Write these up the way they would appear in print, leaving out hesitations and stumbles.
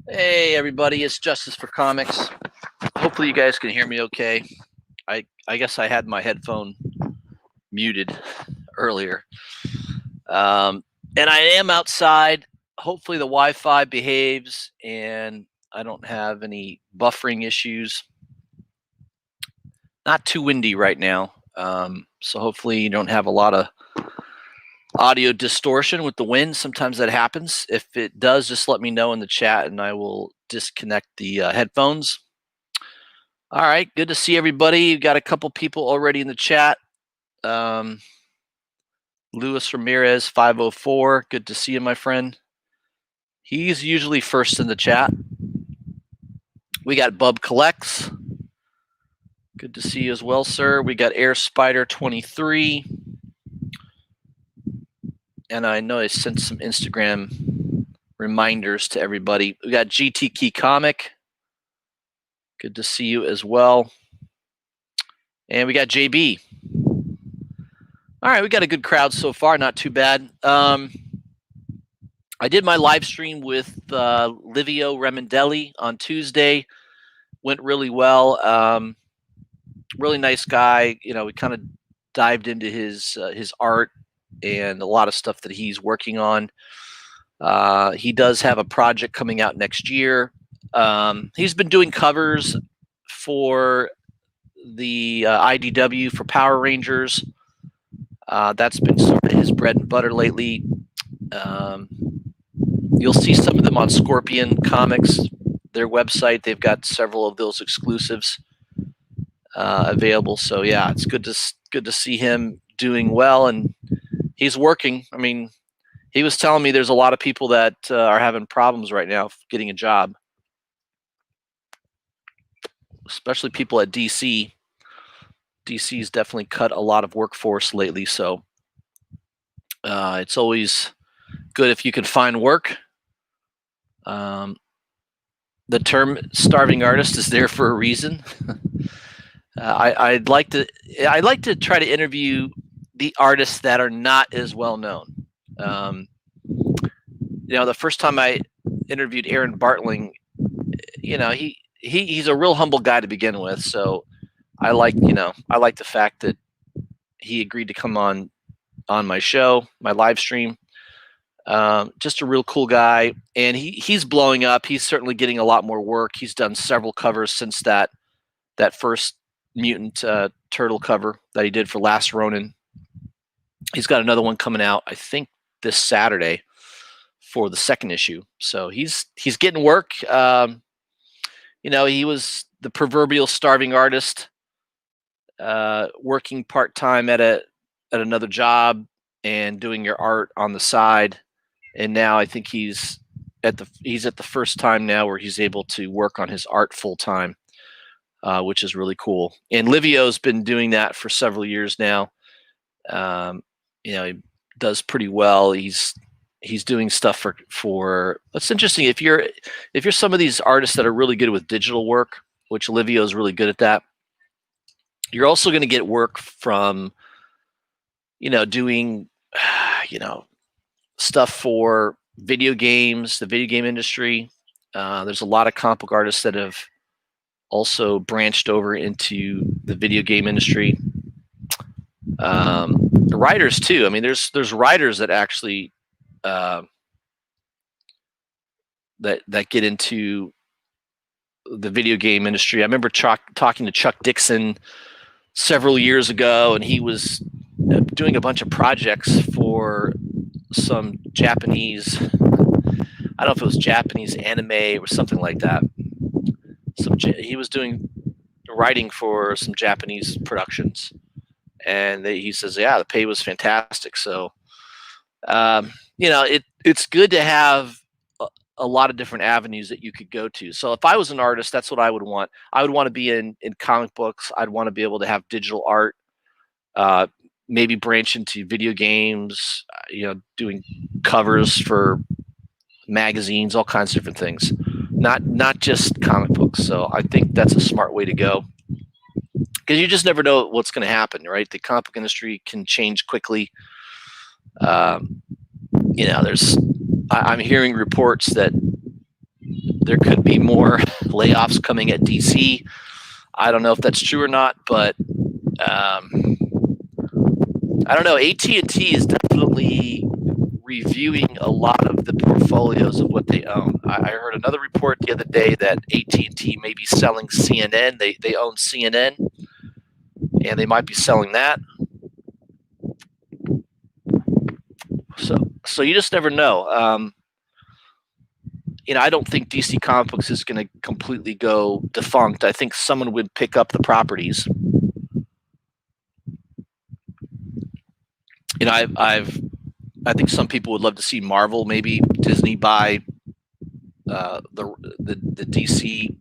Hey everybody, it's Justice for Comics. Hopefully you guys can hear me okay. I guess I had my headphone muted earlier. And I am outside. Hopefully the Wi-Fi behaves and I don't have any buffering issues. Not too windy right now. So hopefully you don't have a lot of audio distortion with the wind. Sometimes that happens. If it does, just let me know in the chat and I will disconnect the headphones. All right, good to see everybody. You've got a couple people already in the chat. Luis Ramirez 504, good to see you, my friend. He's usually first in the chat. We got Bub Collects. Good to see you as well, sir. We got Air Spider 23. And I know I sent some Instagram reminders to everybody. We got GT Key Comic. Good to see you as well. And we got JB. All right, we got a good crowd so far. Not too bad. I did my live stream with Livio Remendelli on Tuesday. Went really well. Really nice guy. You know, we kind of dived into his art and a lot of stuff that he's working on. He does have a project coming out next year. He's been doing covers for the IDW for Power Rangers. That's been sort of his bread and butter lately. You'll see some of them on Scorpion Comics, their website. They've got several of those exclusives available. So yeah, it's good to see him doing well, and he's working. I mean, he was telling me there's a lot of people that are having problems right now getting a job, especially people at DC. DC's definitely cut a lot of workforce lately, so it's always good if you can find work. The term "starving artist" is there for a reason. I'd like to try to interview the artists that are not as well known. You know, the first time I interviewed Aaron Bartling, you know, he's a real humble guy to begin with, so I like the fact that he agreed to come on my show, my live stream. Just a real cool guy, and he's blowing up. He's certainly getting a lot more work. He's done several covers since that first mutant turtle cover that he did for Last Ronin. He's got another one coming out, I think, this Saturday for the second issue. So he's getting work. You know, he was the proverbial starving artist, working part-time at another job and doing your art on the side. And now I think he's at the first time now where he's able to work on his art full-time, which is really cool. And Livio's been doing that for several years now. You know, he does pretty well. He's doing stuff for that's interesting. If you're some of these artists that are really good with digital work, which Livio is really good at that, you're also going to get work from, you know, doing, you know, stuff for video games, the video game industry. There's a lot of comic book artists that have also branched over into the video game industry. The writers too. I mean, there's writers that actually that get into the video game industry. I remember talking to Chuck Dixon several years ago, and he was doing a bunch of projects for some Japanese I don't know if it was Japanese anime or something like that. He was doing writing for some Japanese productions, and he says, yeah, the pay was fantastic. So, it's good to have a lot of different avenues that you could go to. So if I was an artist, that's what I would want. I would want to be in comic books. I'd want to be able to have digital art, uh, maybe branch into video games, doing covers for magazines, all kinds of different things, not just comic books. So I think that's a smart way to go, because you just never know what's going to happen, right? The comic book industry can change quickly. I'm hearing reports that there could be more layoffs coming at DC. I don't know if that's true or not, but I don't know. AT&T is definitely reviewing a lot of the portfolios of what they own. I heard another report the other day that AT&T may be selling CNN. They own CNN, and they might be selling that. So you just never know. I don't think DC Comic Books is going to completely go defunct. I think someone would pick up the properties. I think some people would love to see Marvel, maybe Disney buy the DC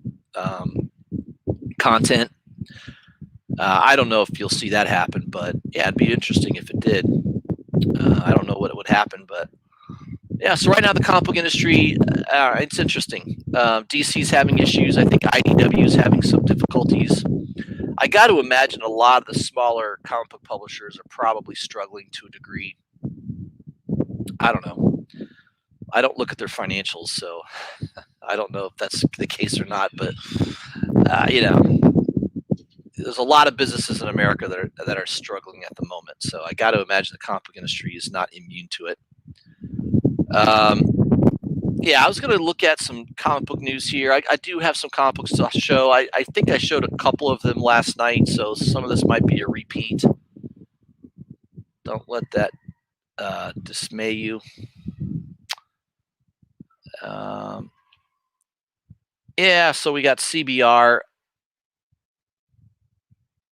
content. I don't know if you'll see that happen, but yeah, it'd be interesting if it did. I don't know what would happen, but yeah. So right now, the comic book industry, it's interesting. DC's having issues. I think IDW is having some difficulties. I got to imagine a lot of the smaller comic book publishers are probably struggling to a degree. I don't know. I don't look at their financials, so I don't know if that's the case or not. But there's a lot of businesses in America that are struggling at the moment. So I got to imagine the comic book industry is not immune to it. I was going to look at some comic book news here. I do have some comic books to show. I think I showed a couple of them last night, so some of this might be a repeat. Don't let that dismay you. So we got CBR.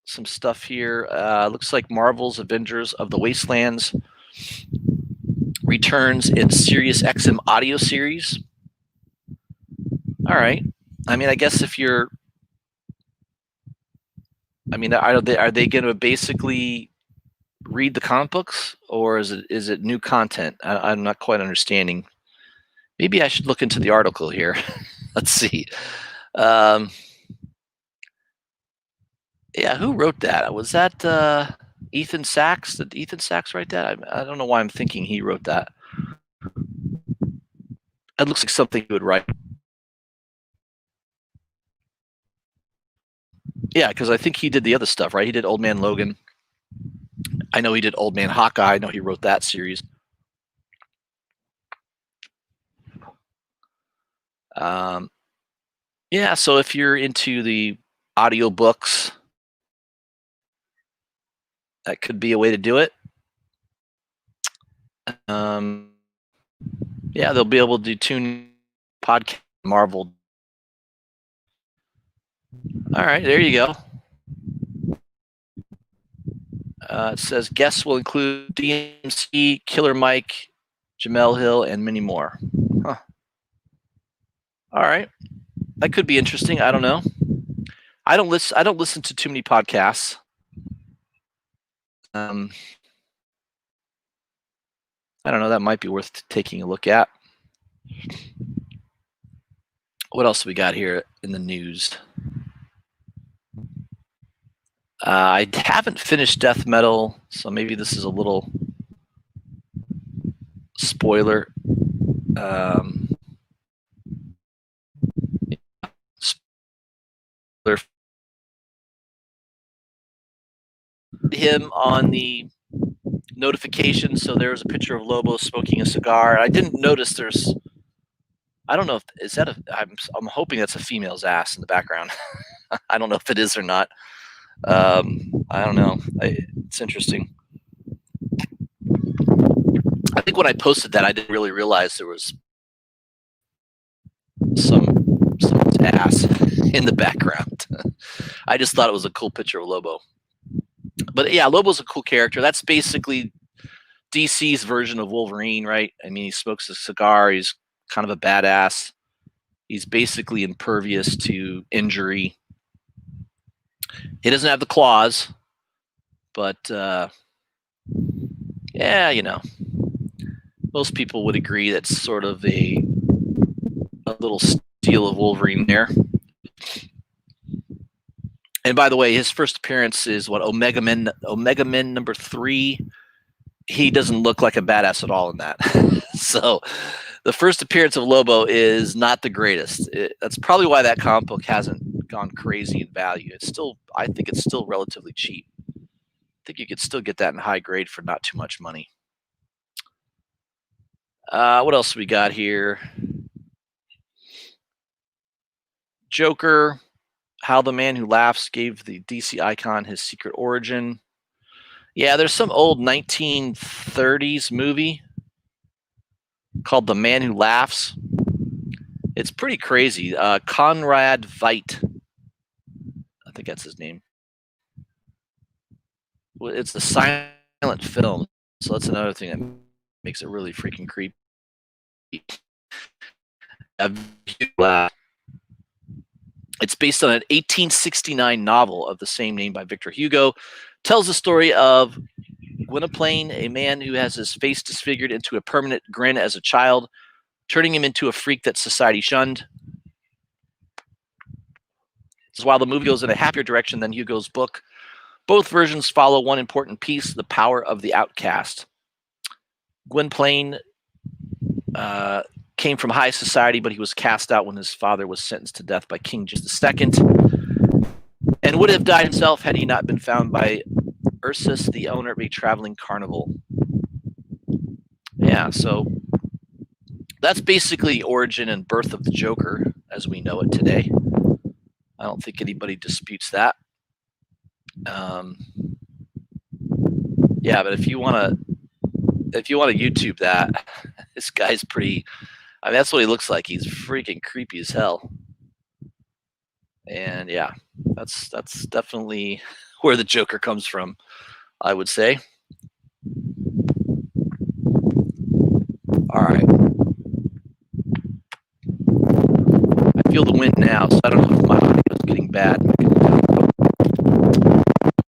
Some stuff here. Looks like Marvel's Avengers of the Wastelands returns in Sirius XM audio series. All right. I mean, I guess if you're, are they going to basically read the comic books, or is it new content? I'm not quite understanding. Maybe I should look into the article here. Let's see. Who wrote that? Was that Ethan Sachs? Did Ethan Sachs write that? I don't know why I'm thinking he wrote that. It looks like something he would write. Yeah, because I think he did the other stuff, right? He did Old Man Logan. I know he did Old Man Hawkeye. I know he wrote that series. So if you're into the audiobooks, that could be a way to do it. They'll be able to tune podcast Marvel. All right, there you go. It says guests will include DMC, Killer Mike, Jamel Hill, and many more. Huh. All right, that could be interesting. I don't know. I don't listen to too many podcasts. I don't know. That might be worth taking a look at. What else we got here in the news? I haven't finished Death Metal, so maybe this is a little spoiler. Spoiler. Him on the notification, so there's a picture of Lobo smoking a cigar. I didn't notice I don't know if is that I'm hoping that's a female's ass in the background. I don't know if it is or not. I don't know. It's interesting. I think when I posted that, I didn't really realize there was someone's ass in the background. I just thought it was a cool picture of Lobo. But yeah, Lobo's a cool character. That's basically DC's version of Wolverine, right? I mean, he smokes a cigar. He's kind of a badass. He's basically impervious to injury. He doesn't have the claws, but yeah, you know, most people would agree that's sort of a little steal of Wolverine there. And by the way, his first appearance is what, Omega Men number 3. He doesn't look like a badass at all in that. So the first appearance of Lobo is not the greatest. That's probably why that comic book hasn't gone crazy in value. I think it's still relatively cheap. I think you could still get that in high grade for not too much money. What else we got here? Joker, how the man who laughs gave the DC icon his secret origin. Yeah, there's some old 1930s movie called The Man Who Laughs. It's pretty crazy. Conrad Veidt, I think that's his name. Well, it's the silent film, so that's another thing that makes it really freaking creepy. It's based on an 1869 novel of the same name by Victor Hugo. Tells the story of Gwynplaine, a man who has his face disfigured into a permanent grin as a child, turning him into a freak that society shunned. So while the movie goes in a happier direction than Hugo's book, both versions follow one important piece: the power of the outcast. Gwynplaine came from high society, but he was cast out when his father was sentenced to death by King James II, and would have died himself had he not been found by Ursus, the owner of a traveling carnival. Yeah, so that's basically the origin and birth of the Joker as we know it today. I don't think anybody disputes that. Yeah, but if you want to YouTube that, this guy's pretty. I mean, that's what he looks like. He's freaking creepy as hell. And yeah, that's definitely where the Joker comes from, I would say. All right. I feel the wind now, so I don't know if my audio is getting bad.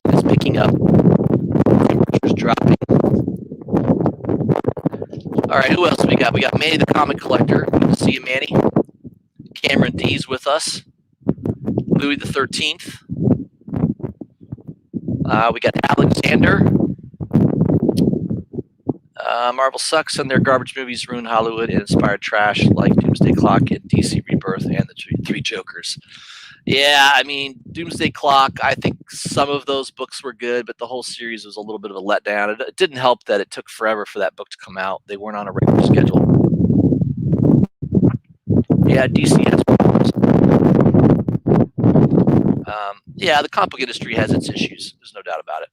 It's picking up. Temperature's dropping. All right, who else we got? We got Manny the Comic Collector. Good to see you, Manny. Cameron D's with us. Louis the 13th. We got Alexander. Marvel sucks and their garbage movies ruin Hollywood and inspired trash like Doomsday Clock and DC Rebirth and the Three Jokers. Yeah, I mean, Doomsday Clock, I think some of those books were good, but the whole series was a little bit of a letdown. It didn't help that it took forever for that book to come out. They weren't on a regular schedule. Yeah, DC has problems. Yeah, the comic book industry has its issues. There's no doubt about it.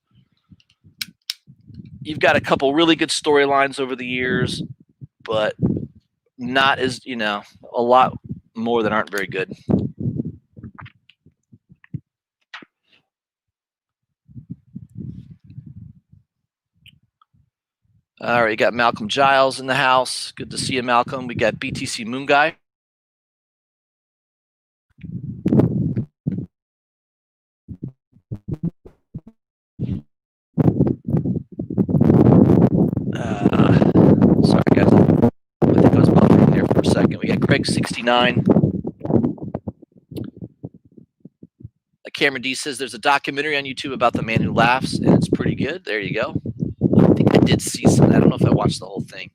You've got a couple really good storylines over the years, but not as, a lot more that aren't very good. All right, you got Malcolm Giles in the house. Good to see you, Malcolm. We got BTC Moon Guy. Sorry, guys. I think I was buffering there for a second. We got Craig69. Cameron D says there's a documentary on YouTube about the man who laughs, and it's pretty good. There you go. I think I did see some. I don't know if I watched the whole thing.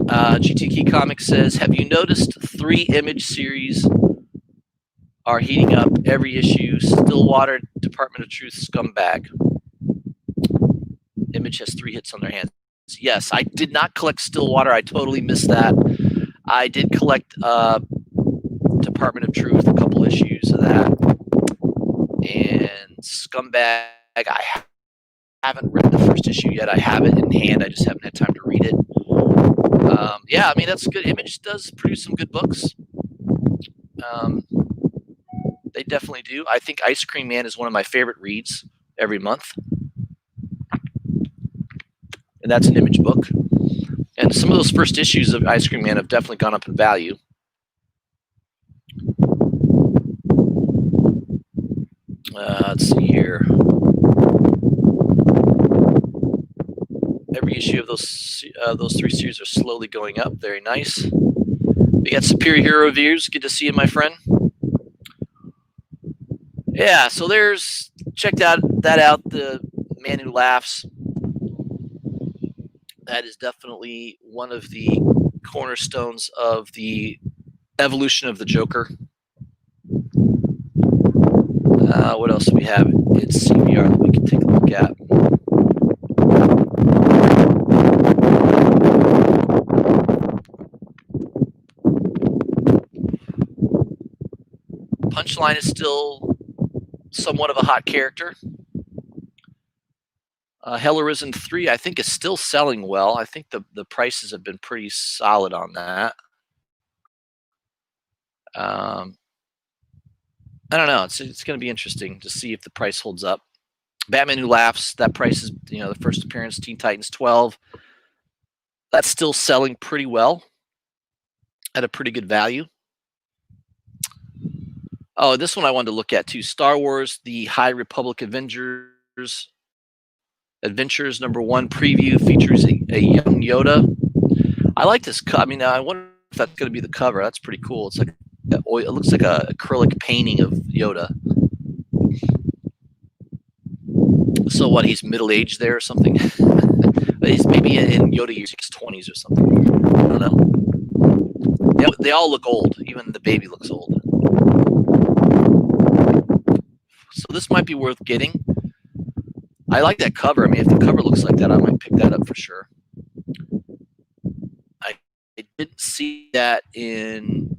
GTK Comics says, have you noticed 3 Image series are heating up every issue? Stillwater, Department of Truth, Scumbag. Image has 3 hits on their hands. Yes, I did not collect Stillwater. I totally missed that. I did collect Department of Truth, a couple issues of that. And Scumbag, I haven't read the first issue yet. I have it in hand. I just haven't had time to read it. Yeah, I mean, that's good. Image does produce some good books. They definitely do. I think Ice Cream Man is one of my favorite reads every month. And that's an Image book. And some of those first issues of Ice Cream Man have definitely gone up in value. Let's see here. Every issue of those 3 series are slowly going up. Very nice. We got Superior Hero Reviews. Good to see you, my friend. Yeah, so check that out. The Man Who Laughs. That is definitely one of the cornerstones of the evolution of the Joker. What else do we have in CBR that we can take a look at? Punchline is still somewhat of a hot character. Hell Arisen 3, I think, is still selling well. I think the prices have been pretty solid on that. I don't know. It's going to be interesting to see if the price holds up. Batman Who Laughs, that price is, the first appearance, Teen Titans 12. That's still selling pretty well at a pretty good value. Oh, this one I wanted to look at too. Star Wars, The High Republic Adventures #1 preview features a young Yoda. I like this. I mean, I wonder if that's going to be the cover. That's pretty cool. It's like it looks like a acrylic painting of Yoda. So what? He's middle aged there or something? He's maybe in Yoda years, 20s or something. I don't know. They all look old. Even the baby looks old. So this might be worth getting. I like that cover. I mean, if the cover looks like that, I might pick that up for sure. I didn't see that in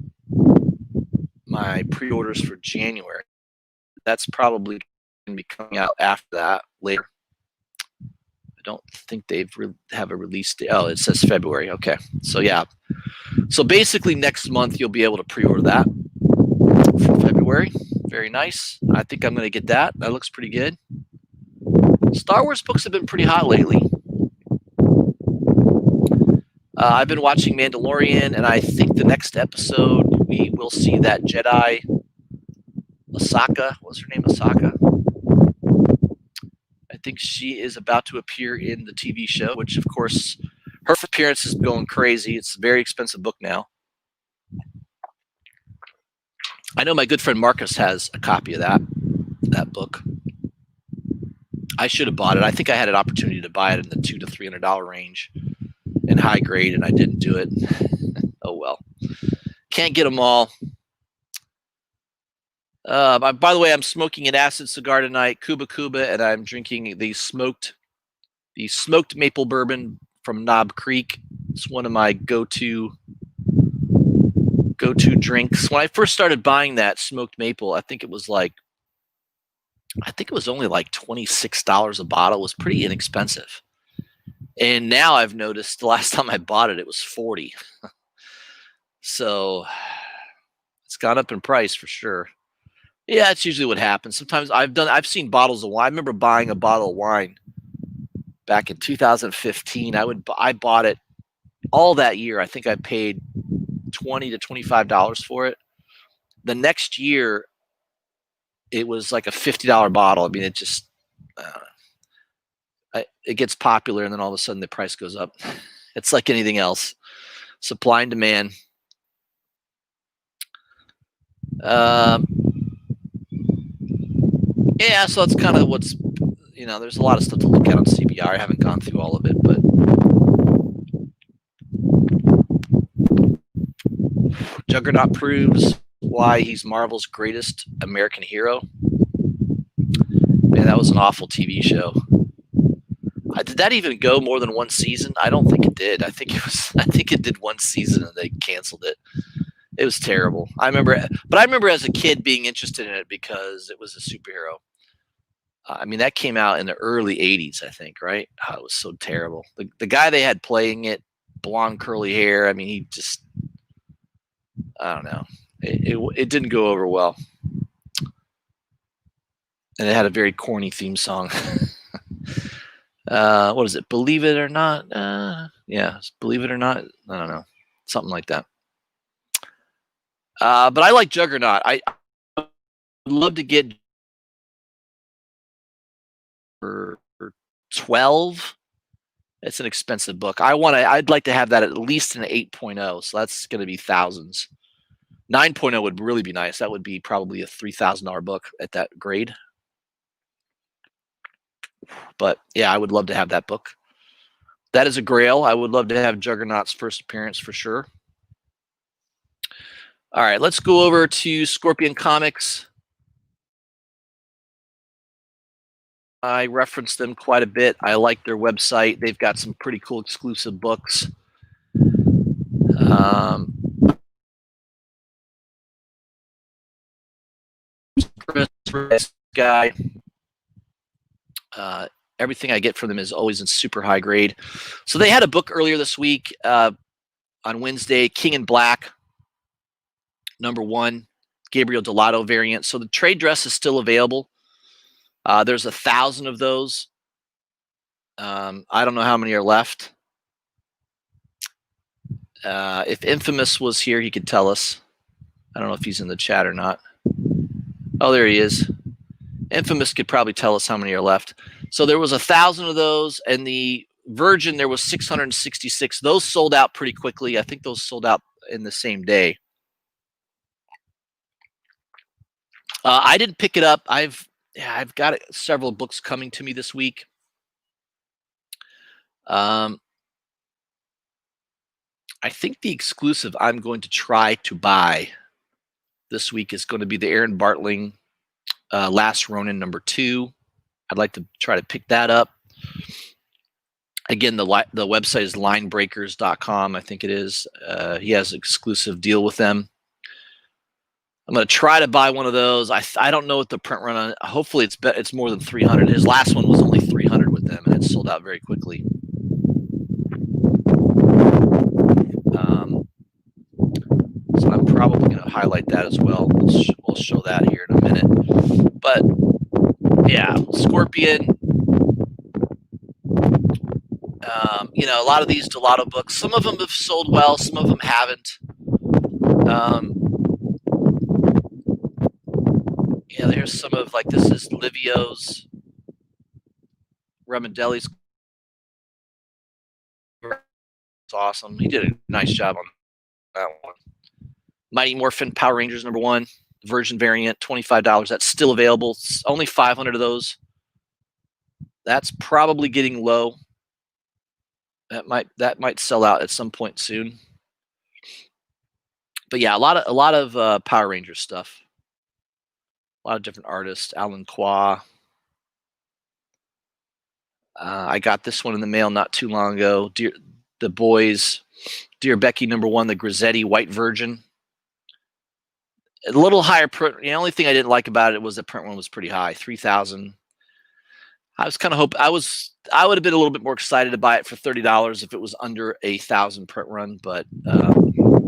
my pre-orders for January. That's probably going to be coming out after that, later. I don't think they've have a release date. Oh, it says February. Okay. So, yeah. So, basically, next month, you'll be able to pre-order that for February. Very nice. I think I'm going to get that. That looks pretty good. Star Wars books have been pretty hot lately. I've been watching Mandalorian, and I think the next episode we will see that Jedi Ahsoka. What's her name? Ahsoka. I think she is about to appear in the TV show, which, of course, her appearance is going crazy. It's a very expensive book now. I know my good friend Marcus has a copy of that book. I should have bought it. I think I had an opportunity to buy it in the $200 to $300 range in high grade, and I didn't do it. Oh, well. Can't get them all. By the way, I'm smoking an acid cigar tonight, Cuba Cuba, and I'm drinking the smoked maple bourbon from Knob Creek. It's one of my go-to drinks. When I first started buying that smoked maple, I think it was only like $26 a bottle. It was pretty inexpensive. And now I've noticed the last time I bought it, it was $40. So it's gone up in price for sure. Yeah, that's usually what happens. Sometimes I've seen bottles of wine. I remember buying a bottle of wine back in 2015. I bought it all that year. I think I paid $20 to $25 for it. The next year, it was like a $50 bottle. I mean, it just it gets popular, and then all of a sudden the price goes up. It's like anything else, supply and demand. Yeah, so that's kind of what's, there's a lot of stuff to look at on CBR. I haven't gone through all of it, but Juggernaut proves why he's Marvel's greatest American hero. Man, that was an awful TV show. Did that even go more than one season? I don't think it did. I think it did one season and they canceled it. It was terrible. I remember as a kid being interested in it because it was a superhero. I mean, that came out in the early 80s, I think, right? Oh, it was so terrible. The guy they had playing it, blonde curly hair. I mean, he just, I don't know. It didn't go over well. And it had a very corny theme song. What is it? Believe It or Not? Yeah, Believe It or Not. I don't know. Something like that. But I like Juggernaut. I would love to get for 12. It's an expensive book. I'd like to have that at least an 8.0. So that's going to be thousands. 9.0 would really be nice. That would be probably a $3,000 book at that grade. But yeah, I would love to have that book. That is a grail. I would love to have Juggernaut's first appearance for sure. All right, let's go over to Scorpion Comics. I reference them quite a bit. I like their website. They've got some pretty cool exclusive books. Guy. Everything I get from them is always in super high grade. So they had a book earlier this week on Wednesday, King in Black, #1, Gabriel Delato variant. So the trade dress is still available. There's 1,000 of those. I don't know how many are left. If Infamous was here, he could tell us. I don't know if he's in the chat or not. Oh, there he is. Infamous could probably tell us how many are left. So there was 1,000 of those, and the Virgin, there was 666. Those sold out pretty quickly. I think those sold out in the same day. I didn't pick it up. I've got several books coming to me this week. I think the exclusive I'm going to try to buy this week is going to be the Aaron Bartling Last Ronin #2. I'd like to try to pick that up. Again, the website is linebreakers.com. I think it is. He has an exclusive deal with them. I'm going to try to buy one of those. I don't know what the print run on. Hopefully it's more than 300. His last one was only 300 with them, and it sold out very quickly. So I'm probably going to highlight that as well. We'll show that here in a minute. But yeah, Scorpion. A lot of these Delato books, some of them have sold well, some of them haven't. There's some of, like, this is Livio's, Remendelli's. It's awesome. He did a nice job on that one. Mighty Morphin Power Rangers #1, Virgin variant, $25. That's still available. It's only 500 of those. That's probably getting low. That might sell out at some point soon. But yeah, a lot of Power Rangers stuff. A lot of different artists. Alan Qua. I got this one in the mail not too long ago. The Boys, Dear Becky #1, the Grizzetti White Virgin. A little higher print. The only thing I didn't like about it was the print one was pretty high, 3,000. I was kind of hoping I would have been a little bit more excited to buy it for $30 if it was under 1,000 print run. But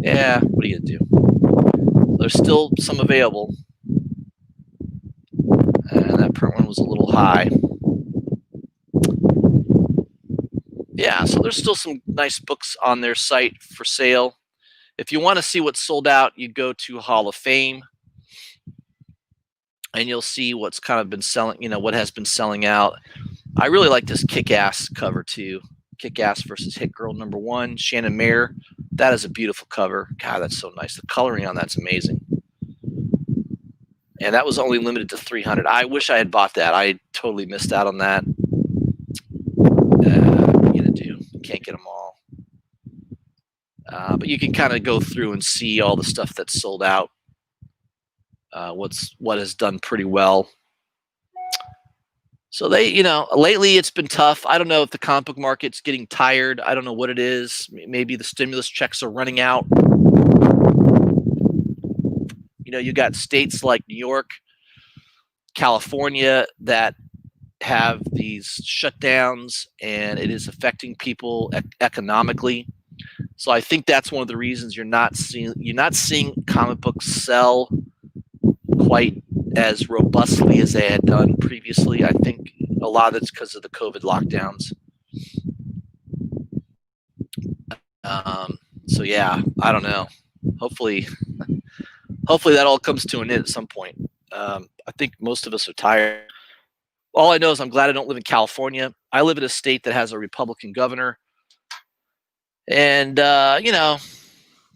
yeah, what are you gonna do? There's still some available, and that print one was a little high. Yeah, so there's still some nice books on their site for sale. If you want to see what's sold out, you go to Hall of Fame, and you'll see what's kind of been selling, what has been selling out. I really like this Kick-Ass cover too. Kick-Ass versus Hit Girl #1, Shannon Mayer. That is a beautiful cover. God, that's so nice. The coloring on that's amazing. And that was only limited to 300. I wish I had bought that. I totally missed out on that. What are you gonna do? Can't get them all. But you can kind of go through and see all the stuff that's sold out. What has done pretty well. So lately it's been tough. I don't know if the comic book market's getting tired. I don't know what it is. Maybe the stimulus checks are running out. You got states like New York, California that have these shutdowns, and it is affecting people economically. So I think that's one of the reasons you're not seeing comic books sell quite as robustly as they had done previously. I think a lot of it's because of the COVID lockdowns. So yeah, I don't know. Hopefully that all comes to an end at some point. I think most of us are tired. All I know is I'm glad I don't live in California. I live in a state that has a Republican governor. And,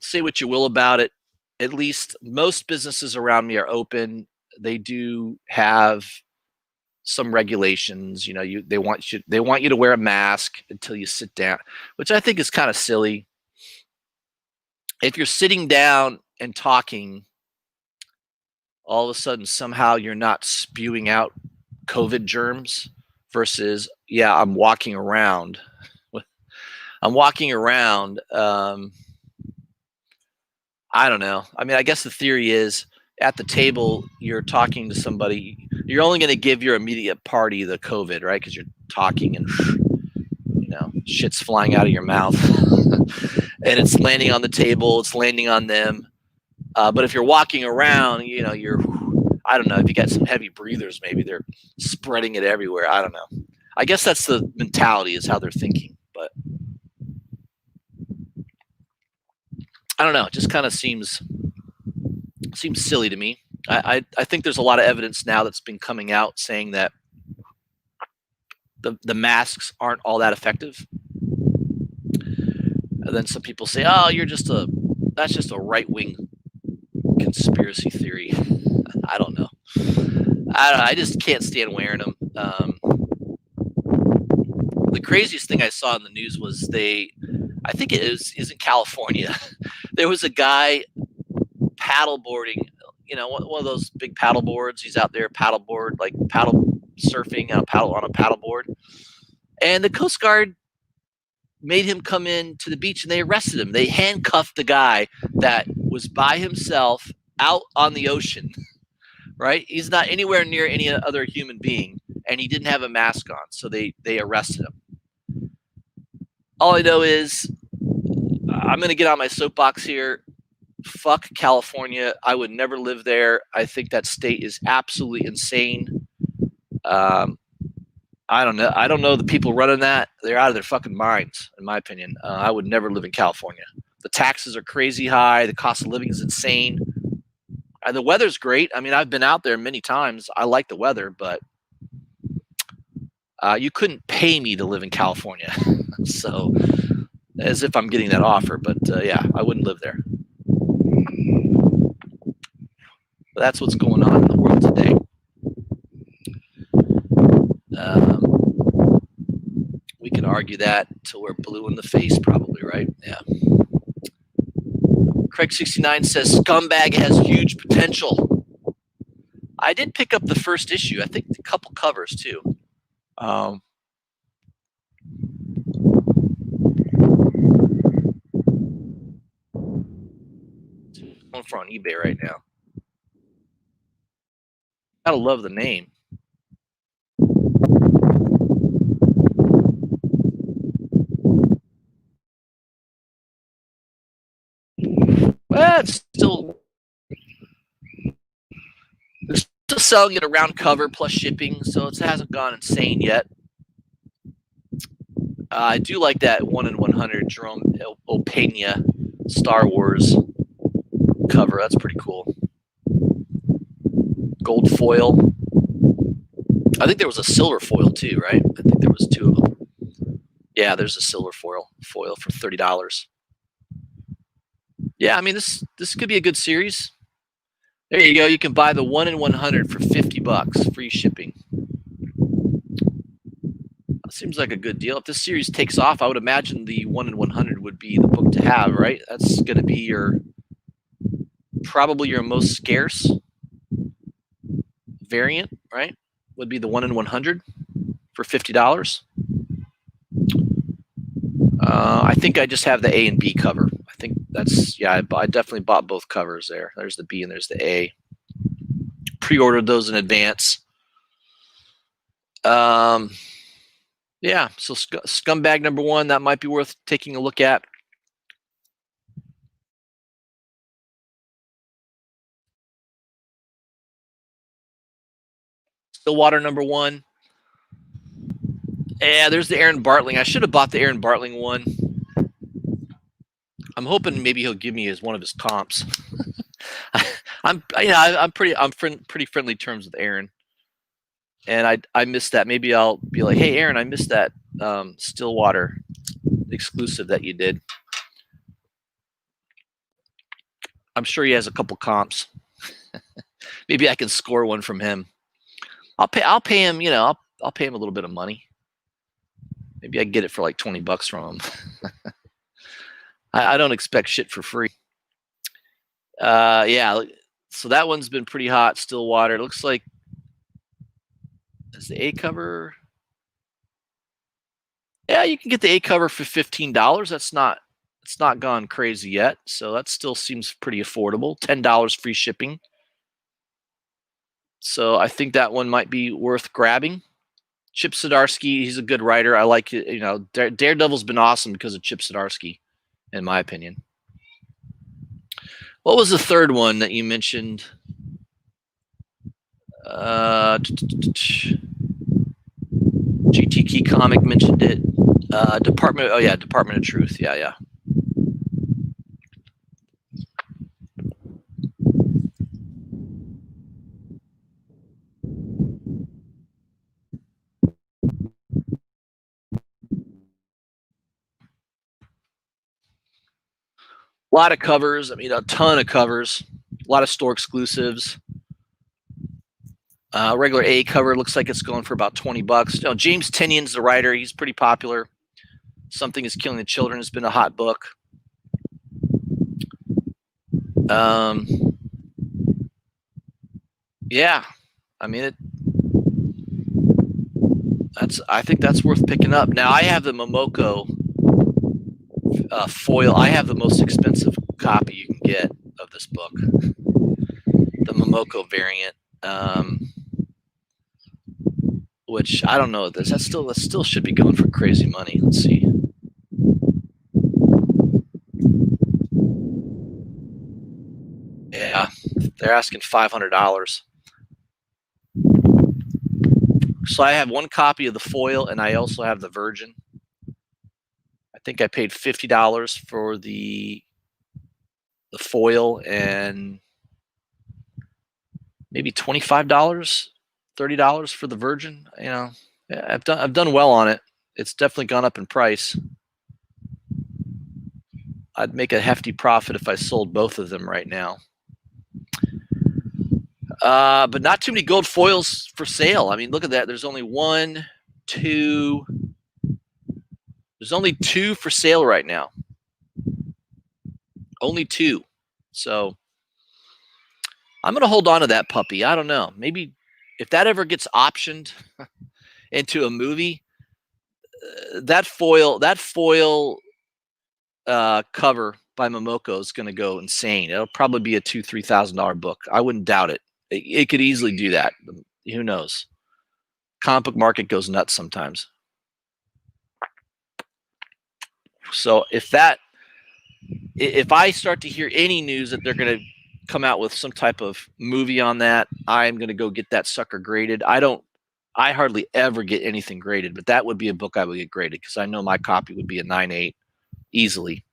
say what you will about it. At least most businesses around me are open. They do have some regulations. They want you to wear a mask until you sit down, which I think is kind of silly. If you're sitting down and talking, all of a sudden somehow you're not spewing out COVID germs versus, I'm walking around. I don't know. I mean, I guess the theory is at the table, you're talking to somebody. You're only going to give your immediate party the COVID, right? Because you're talking and, shit's flying out of your mouth and it's landing on the table. It's landing on them. But if you're walking around, I don't know, if you got some heavy breathers, maybe they're spreading it everywhere. I don't know. I guess that's the mentality, is how they're thinking. But I don't know. It just kind of seems silly to me. I think there's a lot of evidence now that's been coming out saying that the masks aren't all that effective. And then some people say, "Oh, that's just a right-wing conspiracy theory." I don't know. I just can't stand wearing them. The craziest thing I saw in the news was I think it is in California. There was a guy paddleboarding, one of those big paddle boards. He's out there paddle surfing on a paddle board. And the Coast Guard made him come in to the beach and they arrested him. They handcuffed the guy that was by himself out on the ocean, right? He's not anywhere near any other human being and he didn't have a mask on. So they arrested him. All I know is I'm going to get on my soapbox here. Fuck California. I would never live there. I think that state is absolutely insane. I don't know. I don't know the people running that. They're out of their fucking minds, in my opinion. I would never live in California. The taxes are crazy high. The cost of living is insane. And the weather's great. I mean, I've been out there many times. I like the weather, but you couldn't pay me to live in California. So, as if I'm getting that offer. But I wouldn't live there. But that's what's going on in the world today. We can argue that till we're blue in the face, probably, right? Yeah. Craig69 says Scumbag has huge potential. I did pick up the first issue. I think a couple covers too. Going for on eBay right now. Gotta love the name. Well, it's still selling it around cover plus shipping, so it hasn't gone insane yet. I do like that 1 in 100 Jerome Opeña Star Wars cover. That's pretty cool. Gold foil. I think there was a silver foil too, right? I think there was two of them. Yeah, there's a silver foil for $30. Yeah, I mean this could be a good series. There you go. You can buy the 1 in 100 for $50, free shipping. That seems like a good deal. If this series takes off, I would imagine the 1 in 100 would be the book to have, right? That's going to be probably your most scarce variant, right? Would be the 1 in 100 for $50. I think I just have the A and B cover. I think that's, I definitely bought both covers there. There's the B and there's the A. Pre-ordered those in advance. So Scumbag #1, that might be worth taking a look at. Stillwater #1. Yeah, there's the Aaron Bartling. I should have bought the Aaron Bartling one. I'm hoping maybe he'll give me one of his comps. I'm pretty friendly terms with Aaron, and I missed that. Maybe I'll be like, hey Aaron, I missed that Stillwater exclusive that you did. I'm sure he has a couple comps. Maybe I can score one from him. I'll pay him. I'll pay him a little bit of money. Maybe I can get it for like $20 from him. I don't expect shit for free. Yeah. So that one's been pretty hot. Stillwater. It looks like is the A cover. Yeah, you can get the A cover for $15. It's not gone crazy yet, so that still seems pretty affordable. $10 free shipping. So I think that one might be worth grabbing. Chip Zdarsky, he's a good writer. I like it. Daredevil's been awesome because of Chip Zdarsky, in my opinion. What was the third one that you mentioned? GT Key Comic mentioned it. Department of Truth. Yeah. A lot of covers. I mean, a ton of covers. A lot of store exclusives. Regular A cover looks like it's going for about $20. James Tynion's the writer. He's pretty popular. Something is Killing the Children has been a hot book. Yeah, I mean I think that's worth picking up. Now I have the Momoko foil. I have the most expensive copy you can get of this book, the Momoko variant. Which I don't know. That still should be going for crazy money. Let's see. Yeah, they're asking $500. So I have one copy of the foil, and I also have the Virgin. I think I paid $50 for the foil and maybe $25, $30 for the Virgin. I've done well on it. It's definitely gone up in price. I'd make a hefty profit if I sold both of them right now. But not too many gold foils for sale. I mean, look at that. There's only one, two. There's only two for sale right now. Only two. So I'm going to hold on to that puppy. I don't know. Maybe if that ever gets optioned into a movie, that foil cover by Momoko is going to go insane. It'll probably be a $2,000-$3,000 book. I wouldn't doubt it. It could easily do that. Who knows? Comic book market goes nuts sometimes. So if I start to hear any news that they're going to come out with some type of movie on that, I'm going to go get that sucker graded. I hardly ever get anything graded, but that would be a book I would get graded because I know my copy would be a 9.8 easily.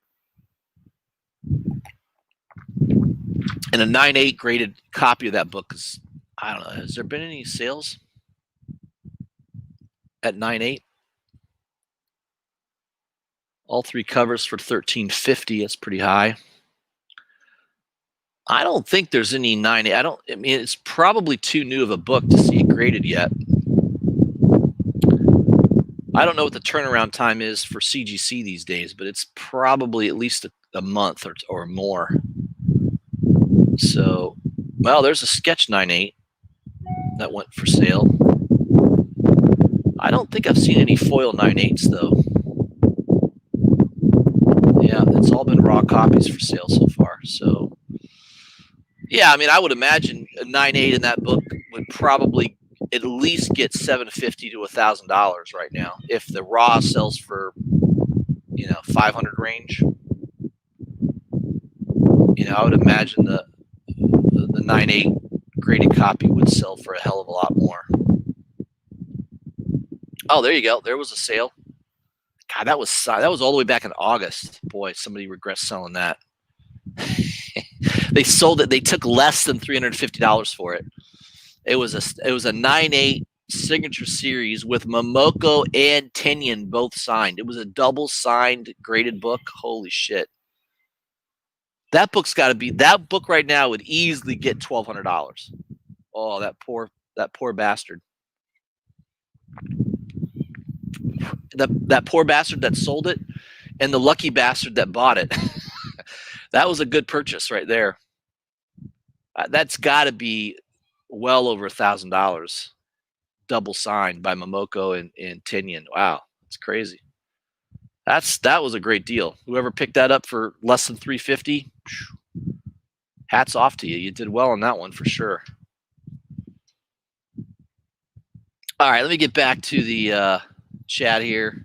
And a 9.8 graded copy of that book is, I don't know, has there been any sales at 9.8? All three covers for $13.50. That's pretty high. I don't think there's any 9.8. I mean, it's probably too new of a book to see it graded yet. I don't know what the turnaround time is for CGC these days, but it's probably at least a month or more. So, well, there's a sketch 9.8 that went for sale. I don't think I've seen any foil 9.8s though. Yeah, it's all been raw copies for sale so far. So, yeah, I mean, I would imagine a 9.8 in that book would probably at least get $750 to $1,000 right now. If the raw sells for, 500 range, I would imagine the 9.8 graded copy would sell for a hell of a lot more. Oh, there you go. There was a sale. God, that was all the way back in August. Boy, somebody regrets selling that. They sold it. They took less than $350 for it. It was a 9.8 signature series with Momoko and Tinian both signed. It was a double signed graded book. Holy shit! That book's got to be, that book right now would easily get $1,200. Oh, that poor bastard. That poor bastard that sold it, and the lucky bastard that bought it. That was a good purchase right there. That's got to be well over $1,000. Double signed by Momoko and Tinian. Wow, that's crazy. That was a great deal. Whoever picked that up for less than $350, hats off to you. You did well on that one for sure. All right, let me get back to the chat here.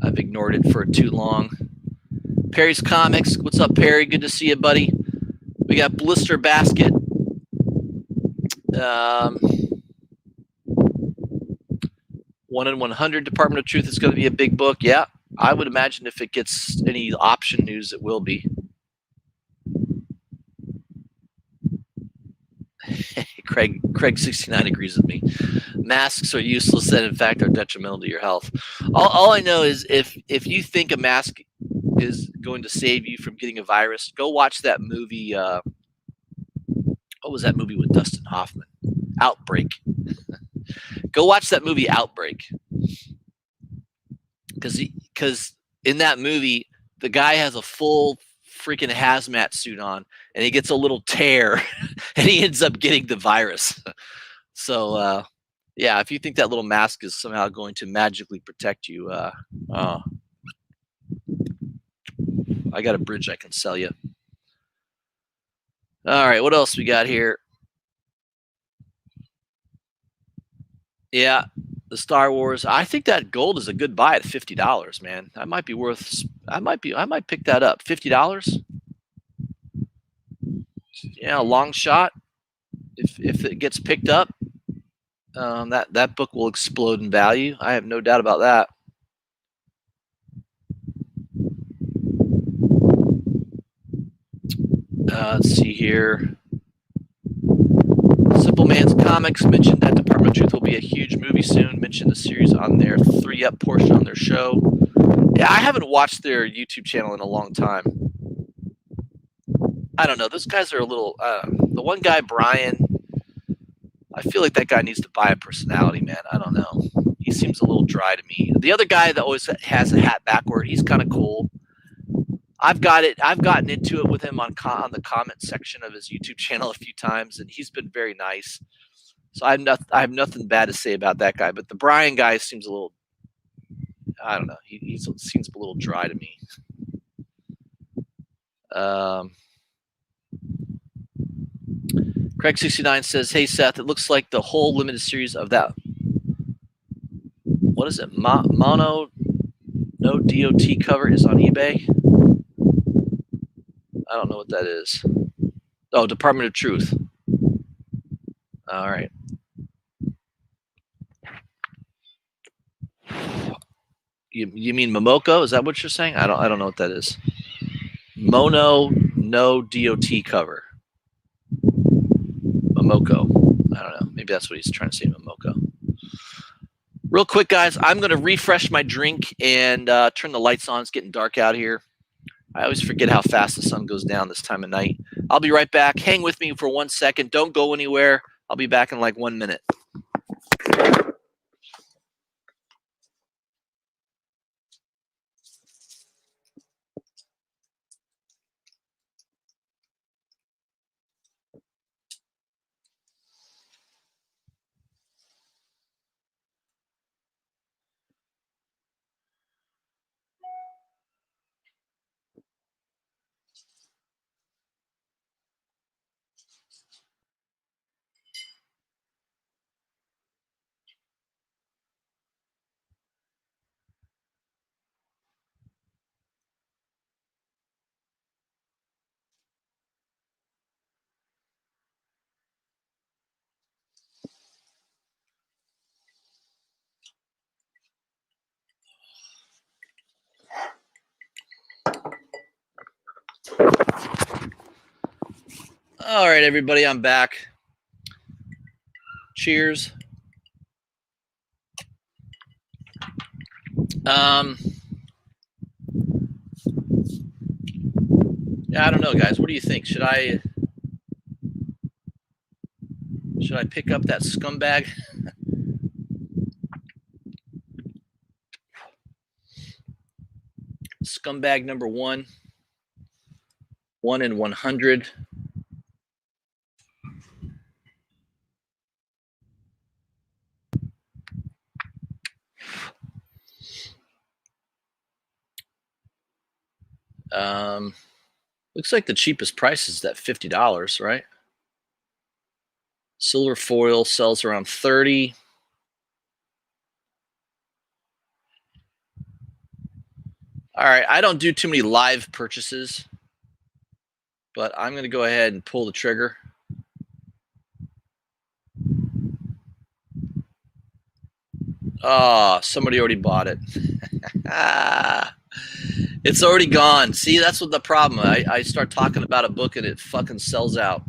I've ignored it for too long. Perry's Comics. What's up, Perry? Good to see you, buddy. We got Blister Basket. 1 in 100 Department of Truth is going to be a big book. Yeah, I would imagine if it gets any option news, it will be. Craig 69 agrees with me. Masks are useless and in fact are detrimental to your health. All I know is if you think a mask is going to save you from getting a virus, go watch that movie. What was that movie with Dustin Hoffman? Outbreak. Go watch that movie Outbreak. Because in that movie, the guy has a full freaking hazmat suit on, and he gets a little tear, and he ends up getting the virus. So, yeah, if you think that little mask is somehow going to magically protect you, I got a bridge I can sell you. All right, what else we got here? Yeah, the Star Wars. I think that gold is a good buy at $50, man. That might be worth. I might pick that up. $50. Yeah, long shot. If it gets picked up, that book will explode in value. I have no doubt about that. Let's see here. Simple Man's Comics mentioned that Department of Truth will be a huge movie soon. Mentioned the series on their 3-up portion on their show. Yeah, I haven't watched their YouTube channel in a long time. I don't know. Those guys are a little. The one guy, Brian, I feel like that guy needs to buy a personality, man. I don't know. He seems a little dry to me. The other guy that always has a hat backward, he's kind of cool. I've gotten into it with him on the comment section of his YouTube channel a few times, and he's been very nice. So I have nothing bad to say about that guy. But the Brian guy seems a little. I don't know. He seems a little dry to me. Craig 69 says, "Hey Seth, it looks like the whole limited series of that. What is it? Mono no DOT cover is on eBay. I don't know what that is. Oh, Department of Truth. All right. You mean Momoko? Is that what you're saying? I don't know what that is. Mono no DOT cover. Momoko. I don't know. Maybe that's what he's trying to say, Momoko. Real quick, guys, I'm going to refresh my drink and turn the lights on. It's getting dark out here. I always forget how fast the sun goes down this time of night. I'll be right back. Hang with me for 1 second. Don't go anywhere. I'll be back in like 1 minute. All right, everybody, I'm back. Cheers. Yeah, I don't know, guys. What do you think? Should I pick up that scumbag? Scumbag number 1 in 100. Looks like the cheapest price is that $50, right? Silver foil sells around 30. All right, I don't do too many live purchases, but I'm going to go ahead and pull the trigger. Oh, somebody already bought it. It's already gone. See, that's what the problem. I start talking about a book and it fucking sells out.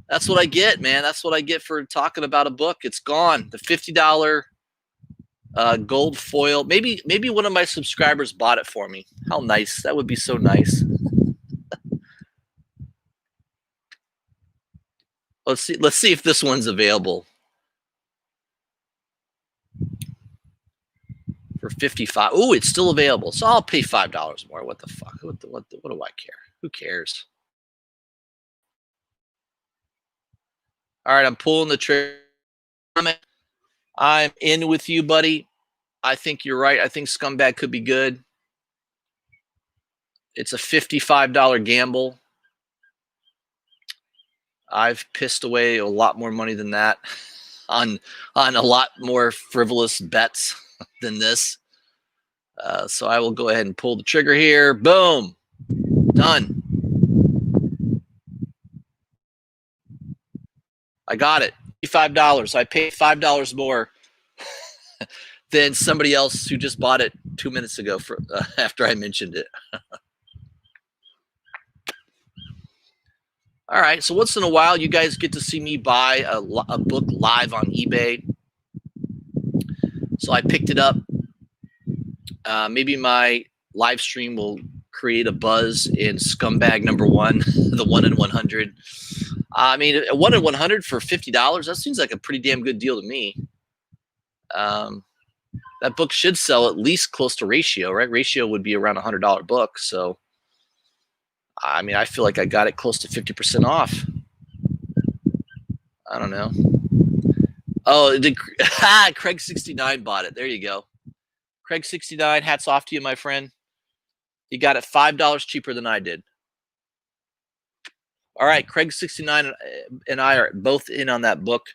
That's what I get, man. That's what I get for talking about a book. It's gone. The $50 gold foil. Maybe one of my subscribers bought it for me. How nice. That would be so nice. Let's see if this one's available. For 55. Oh, it's still available. So I'll pay $5 more. What the fuck? What do I care? Who cares? All right, I'm pulling the trigger. I'm in with you, buddy. I think you're right. I think Scumbag could be good. It's a $55 gamble. I've pissed away a lot more money than that on a lot more frivolous bets than this. So I will go ahead and pull the trigger here. Boom. Done. I got it. $55. I paid $5 more than somebody else who just bought it 2 minutes ago after I mentioned it. All right. So once in a while, you guys get to see me buy a book live on eBay. So I picked it up. Maybe my live stream will create a buzz in Scumbag number 1, the 1 in 100. I mean, 1 in 100 for $50. That seems like a pretty damn good deal to me. That book should sell at least close to Ratio, right? Ratio would be around $100 book. So, I mean, I feel like I got it close to 50% off. I don't know. Oh, Craig69 bought it. There you go. Craig69, hats off to you, my friend. You got it $5 cheaper than I did. All right, Craig69 and I are both in on that book.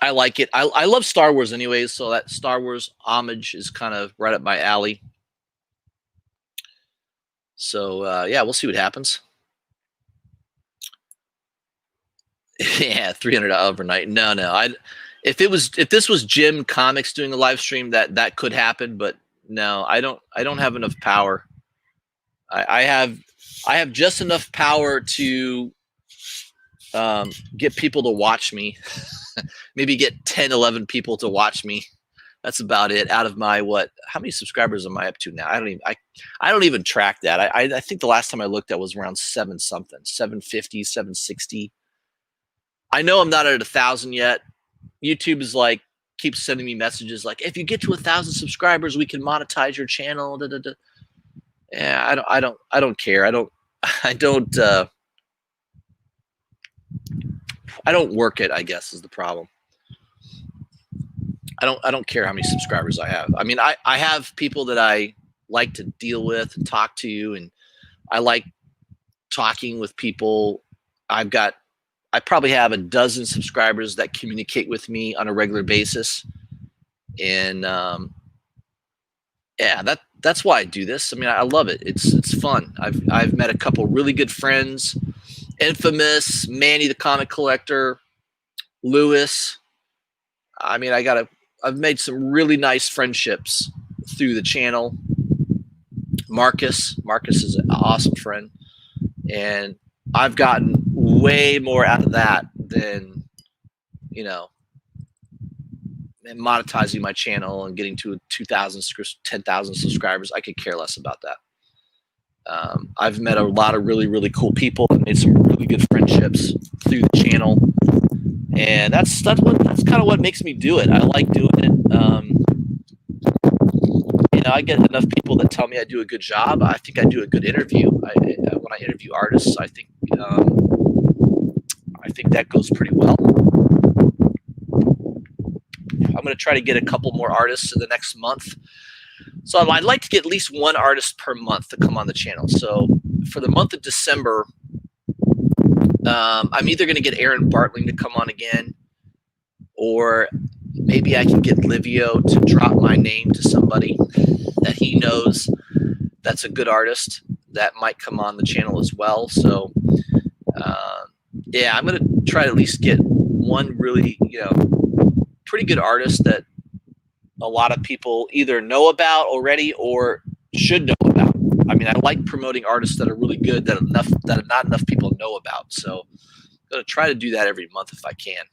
I like it. I love Star Wars anyways, so that Star Wars homage is kind of right up my alley. So, yeah, we'll see what happens. Yeah, $300 overnight. No. If this was Jim Comics doing a live stream, that could happen, but no, I don't have enough power. I have just enough power to get people to watch me. Maybe get 10, 11 people to watch me. That's about it. Out of my how many subscribers am I up to now? I don't even track that. I think the last time I looked at was around 750, 760. I know I'm not at 1,000 yet. YouTube is like keeps sending me messages like, if you get to 1,000 subscribers, we can monetize your channel. Da, da, da. Yeah, I don't care. I don't work it, I guess, is the problem. I don't care how many subscribers I have. I mean, I have people that I like to deal with and talk to, and I like talking with people. I probably have a dozen subscribers that communicate with me on a regular basis. And yeah, that's why I do this. I mean, I love it. It's fun. I've met a couple really good friends. Infamous, Manny the Comic Collector, Lewis. I mean, I've made some really nice friendships through the channel. Marcus is an awesome friend, and I've gotten way more out of that than, you know, monetizing my channel and getting to 2,000, 10,000 subscribers. I could care less about that. I've met a lot of really, really cool people and made some really good friendships through the channel, and that's kind of what makes me do it. I like doing it. I get enough people that tell me I do a good job. I think I do a good interview. When I interview artists, I think that goes pretty well. I'm going to try to get a couple more artists in the next month. So I'd like to get at least one artist per month to come on the channel. So for the month of December, I'm either going to get Aaron Bartling to come on again, or maybe I can get Livio to drop my name to somebody that he knows that's a good artist that might come on the channel as well. So yeah, I'm going to try to at least get one really, pretty good artist that a lot of people either know about already or should know about. I mean, I like promoting artists that are really good that not enough people know about. So I'm going to try to do that every month if I can.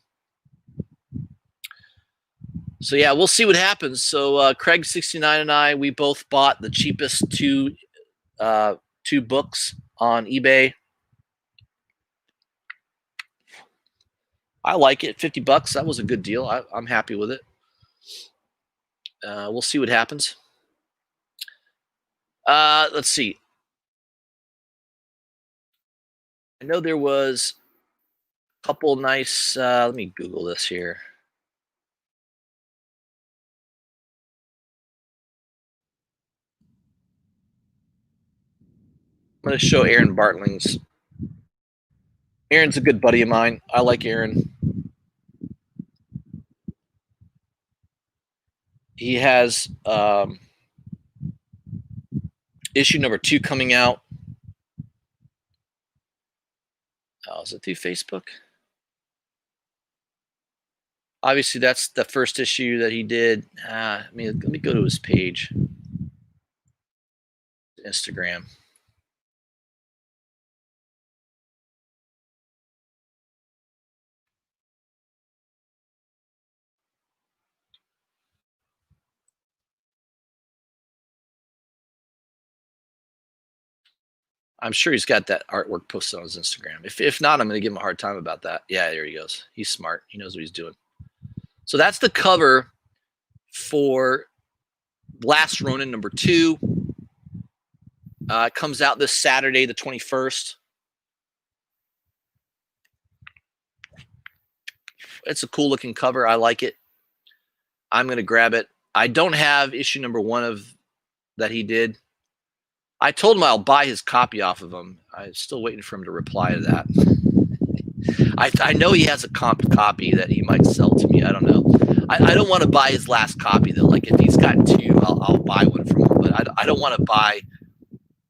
So yeah, we'll see what happens. So Craig69 and I, we both bought the cheapest two books on eBay. I like it. $50. That was a good deal. I'm happy with it. We'll see what happens. Let's see. I know there was a couple nice. Let me Google this here. I'm going to show Aaron Bartling's. Aaron's a good buddy of mine. I like Aaron. He has issue number 2 coming out. Oh, is it through Facebook? Obviously, that's the first issue that he did. Let me go to his page. Instagram. I'm sure he's got that artwork posted on his Instagram. If not, I'm going to give him a hard time about that. Yeah, there he goes. He's smart. He knows what he's doing. So that's the cover for Last Ronin number 2. It comes out this Saturday, the 21st. It's a cool looking cover. I like it. I'm going to grab it. I don't have issue number 1 of that he did. I told him I'll buy his copy off of him. I'm still waiting for him to reply to that. I know he has a copy that he might sell to me. I don't know. I don't want to buy his last copy though. Like if he's got 2, I'll buy one from him. But I don't want to buy.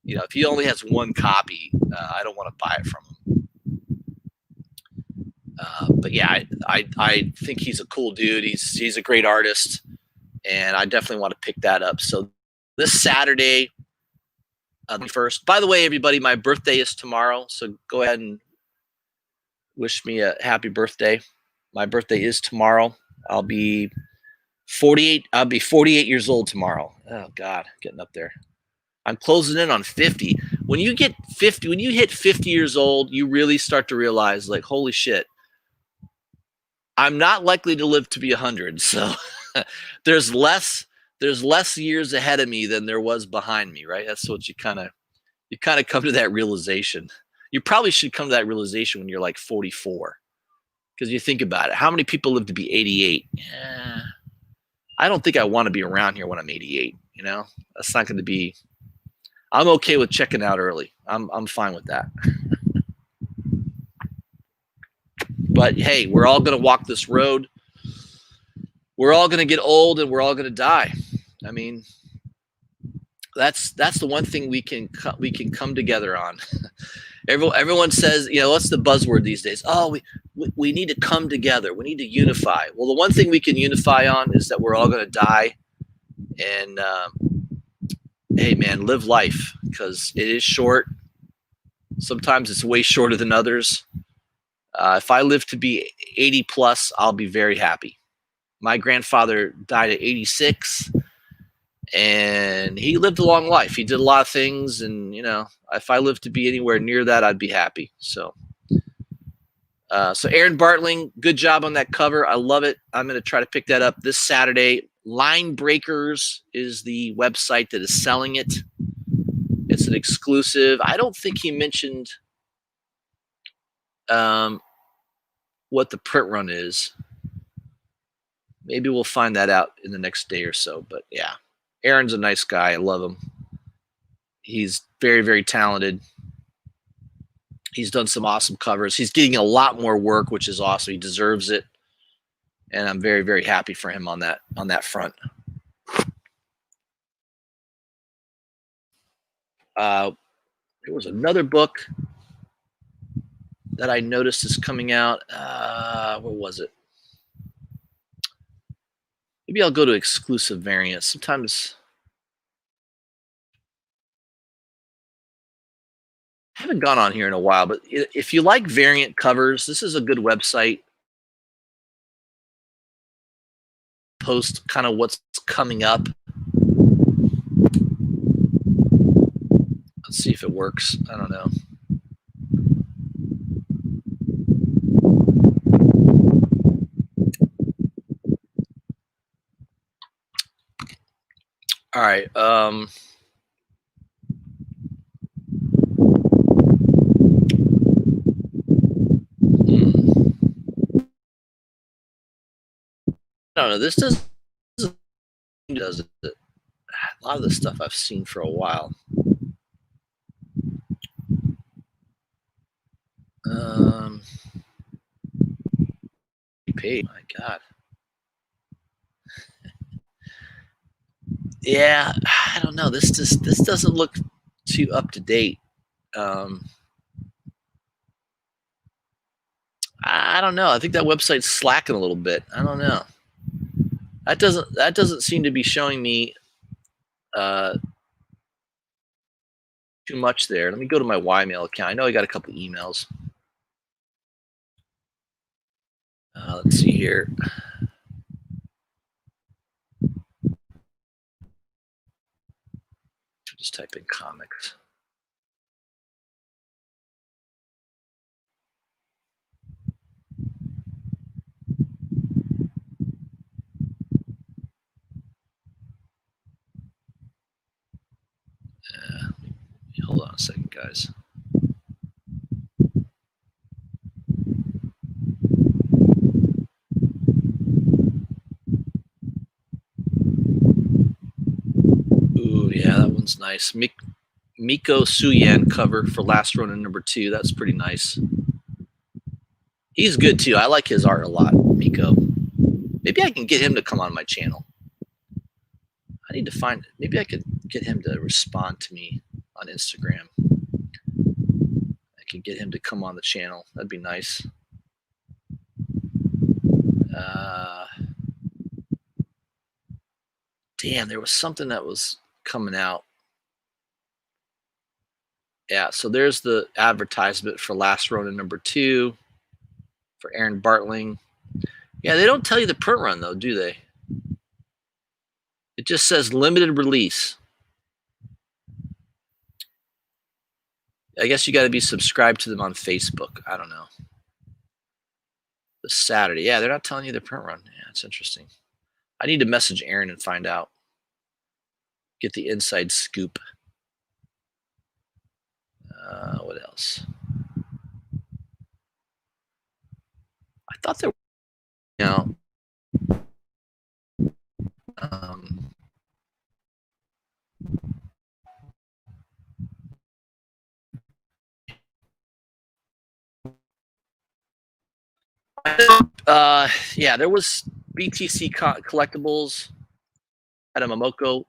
If he only has 1 copy, I don't want to buy it from him. But yeah, I think he's a cool dude. He's a great artist, and I definitely want to pick that up. So this Saturday. First, by the way, everybody, my birthday is tomorrow, so go ahead and wish me a happy birthday. My birthday is tomorrow. I'll be 48. I'll be 48 years old tomorrow. Oh God, getting up there. I'm closing in on 50. When you get 50, when you hit 50 years old, you really start to realize, like, holy shit, I'm not likely to live to be 100. So there's less years ahead of me than there was behind me, right? That's what you kind of come to that realization. You probably should come to that realization when you're like 44, because you think about it. How many people live to be 88? Yeah, I don't think I want to be around here when I'm 88. That's not going to be. I'm okay with checking out early. I'm fine with that. But hey, we're all going to walk this road. We're all going to get old, and we're all going to die. I mean, that's the one thing we can come together on. Everyone says, what's the buzzword these days? Oh, we need to come together. We need to unify. Well, the one thing we can unify on is that we're all going to die, and hey man, live life because it is short. Sometimes it's way shorter than others. If I live to be 80 plus, I'll be very happy. My grandfather died at 86, and he lived a long life. He did a lot of things, and if I lived to be anywhere near that, I'd be happy. So Aaron Bartling, good job on that cover. I love it. I'm going to try to pick that up this Saturday. Line Breakers is the website that is selling it. It's an exclusive. I don't think he mentioned what the print run is. Maybe we'll find that out in the next day or so. But yeah, Aaron's a nice guy. I love him. He's very, very talented. He's done some awesome covers. He's getting a lot more work, which is awesome. He deserves it. And I'm very, very happy for him on that front. There was another book that I noticed is coming out. What was it? Maybe I'll go to exclusive variants. Sometimes I haven't gone on here in a while, but if you like variant covers, this is a good website. Post kind of what's coming up. Let's see if it works. I don't know. All right. I don't know. This does it. A lot of this stuff I've seen for a while. Paid. My God. Yeah, I don't know. This doesn't look too up to date. I don't know. I think that website's slacking a little bit. I don't know. That doesn't seem to be showing me too much there. Let me go to my Ymail account. I know I got a couple emails. Let's see here. Just type in comics. Hold on a second, guys. Ooh, yeah, that one's nice. Miko Suyan cover for Last Ronin #2. That's pretty nice. He's good too. I like his art a lot, Miko. Maybe I can get him to come on my channel. I need to find. Maybe I could get him to respond to me on Instagram. I can get him to come on the channel. That'd be nice. Damn, there was something that was coming out. Yeah, so there's the advertisement for Last Ronin #2 for Aaron Bartling. Yeah, they don't tell you the print run though, do they? It just says limited release. I guess you got to be subscribed to them on Facebook. I don't know. The Saturday. Yeah, they're not telling you the print run. Yeah, it's interesting. I need to message Aaron and find out. Get the inside scoop. What else? I thought there were, yeah, there was BTC collectibles at a Momoko.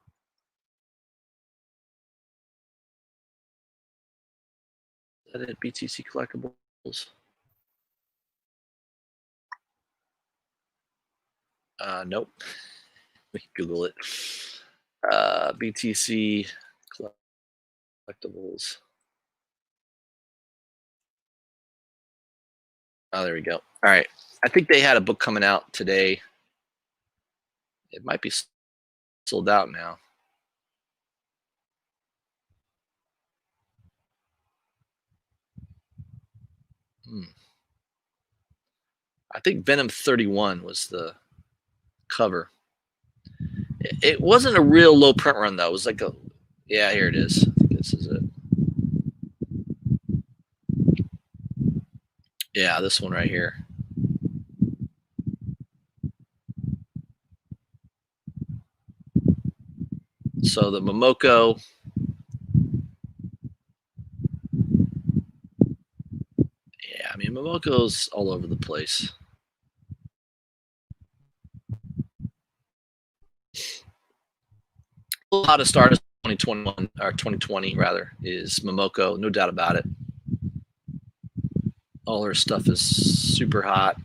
Is that it? BTC collectibles. Nope. We can Google it. BTC Collectibles. Oh, there we go. All right. I think they had a book coming out today. It might be sold out now. I think Venom 31 was the cover. It wasn't a real low print run though. It was like a, yeah, here it is. I think this is it. Yeah, this one right here. So the Momoko. Yeah, I mean Momoko's all over the place. Hottest artist 2021 or 2020 rather is Momoko, no doubt about it. All her stuff is super hot.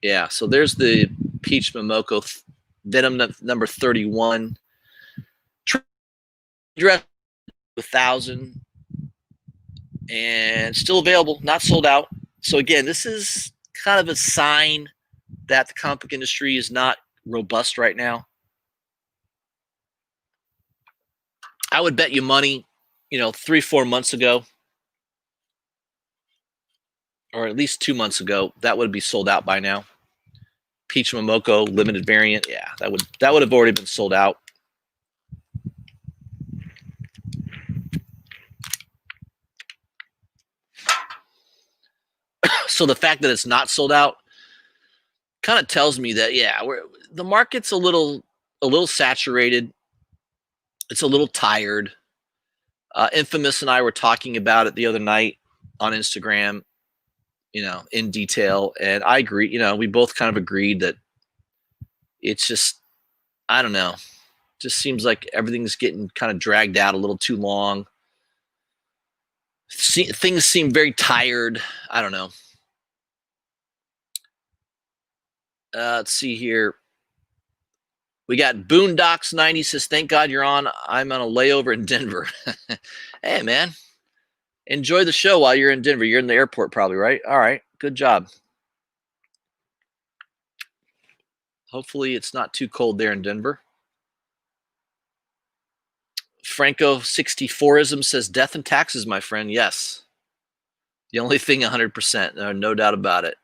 Yeah, so there's the Peach Momoko Venom number 31. Dress 1,000 and still available, not sold out. So again, this is kind of a sign that the comic book industry is not robust right now. I would bet you money, 3-4 months ago, or at least 2 months ago, that would be sold out by now. Peach Momoko limited variant, yeah, that would have already been sold out. So the fact that it's not sold out kind of tells me that the market's a little saturated. It's a little tired. Infamous and I were talking about it the other night on Instagram, in detail, and I agree. We both kind of agreed that it's just, I don't know, just seems like everything's getting kind of dragged out a little too long. Things seem very tired. I don't know. Let's see here. We got Boondocks 90 says, thank God you're on. I'm on a layover in Denver. Hey, man. Enjoy the show while you're in Denver. You're in the airport probably, right? All right. Good job. Hopefully it's not too cold there in Denver. Franco 64ism says, death and taxes, my friend. Yes. The only thing 100%. No doubt about it.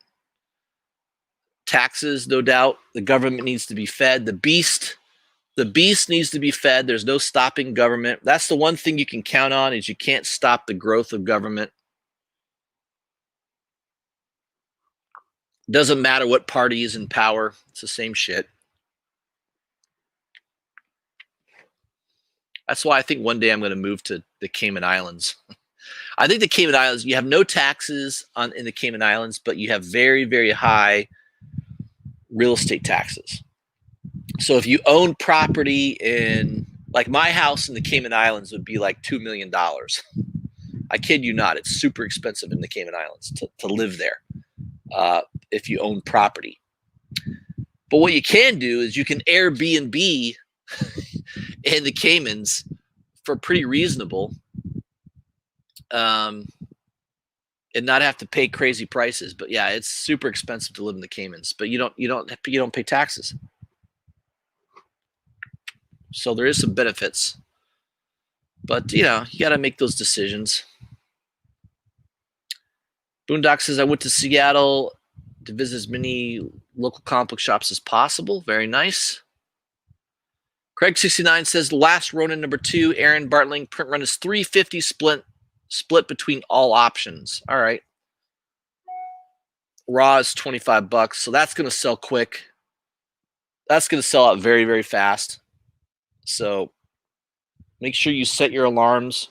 Taxes, no doubt. The government needs to be fed. The beast needs to be fed. There's no stopping government. That's the one thing you can count on, is you can't stop the growth of government. Doesn't matter what party is in power. It's the same shit. That's why I think one day I'm going to move to the Cayman Islands. I think the Cayman Islands, you have no taxes in the Cayman Islands, but you have very, very high real estate taxes. So if you own property in, like my house in the Cayman Islands would be like $2 million. I kid you not. It's super expensive in the Cayman Islands to live there if you own property. But what you can do is you can Airbnb in the Caymans for pretty reasonable, and not have to pay crazy prices. But yeah, it's super expensive to live in the Caymans, but you don't pay taxes. So there is some benefits, but you got to make those decisions. Boondock says, I went to Seattle to visit as many local comic book shops as possible. Very nice. Craig69 says, last Ronin number 2, Aaron Bartling print run is $350 split between all options. All right. Raw is $25, so that's going to sell quick. That's going to sell out very, very fast. So make sure you set your alarms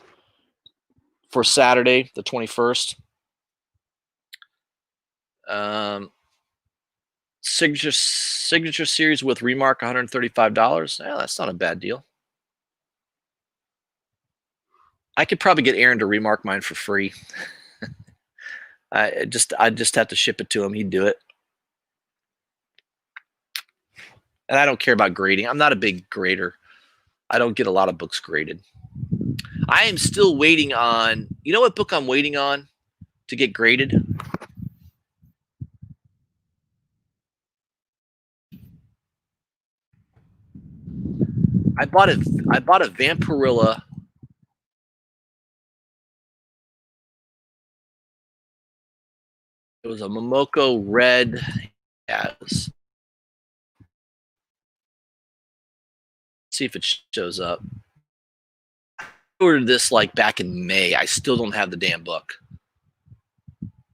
for Saturday, the 21st. Signature series with remark, $135. Yeah, that's not a bad deal. I could probably get Aaron to remark mine for free. I'd just have to ship it to him. He'd do it. And I don't care about grading. I'm not a big grader. I don't get a lot of books graded. I am still waiting on, you know what book I'm waiting on to get graded? I bought a Vampirilla. It was a Momoko red. Yeah, let's see if it shows up. I ordered this like back in May. I still don't have the damn book.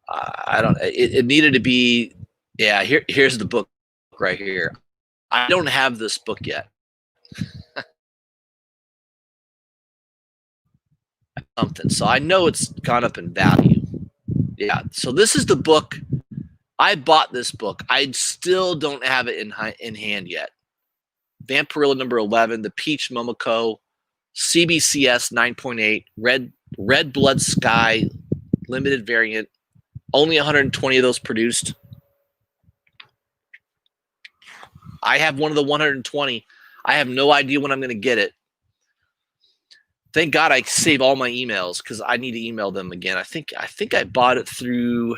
I don't. It needed to be. Yeah, here's the book right here. I don't have this book yet. Something. So I know it's gone up in value. Yeah. So this is the book. I bought this book. I still don't have it in hand yet. Vampirilla number 11, the Peach Momoko, CBCS 9.8, Red Blood Sky, limited variant. Only 120 of those produced. I have one of the 120. I have no idea when I'm going to get it. Thank God I save all my emails because I need to email them again. I think I bought it through.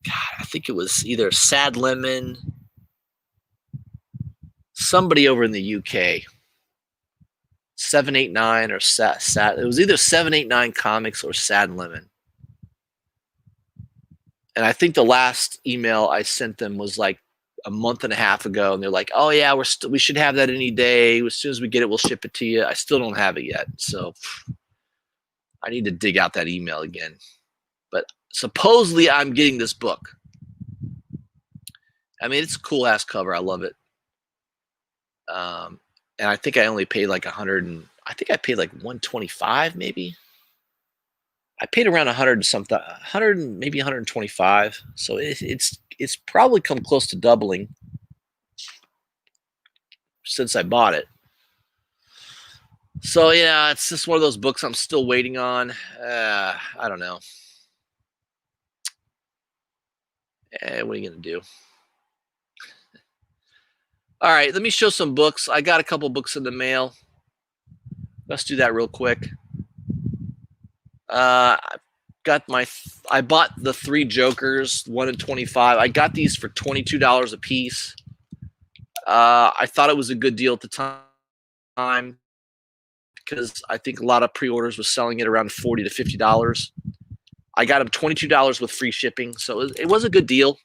God, I think it was either Sad Lemon, somebody over in the UK, 789 or Sad. It was either 789 Comics or Sad Lemon. And I think the last email I sent them was like a month and a half ago, and they're like, "Oh yeah, we should have that any day. As soon as we get it, we'll ship it to you." I still don't have it yet, so I need to dig out that email again. But supposedly, I'm getting this book. I mean, it's a cool ass cover. I love it. And I think I only paid like 100, and I think I paid like 125, maybe. I paid around 100 something, 100 maybe 125. So it's probably come close to doubling since I bought it. So yeah, it's just one of those books I'm still waiting on. I don't know. What are you gonna do? All right, let me show some books. I got a couple books in the mail. Let's do that real quick. I bought the 3 Jokers, 1 and 25. I got these for $22 a piece. I thought it was a good deal at the time because I think a lot of pre-orders was selling it around $40 to $50. I got them $22 with free shipping, so it was a good deal.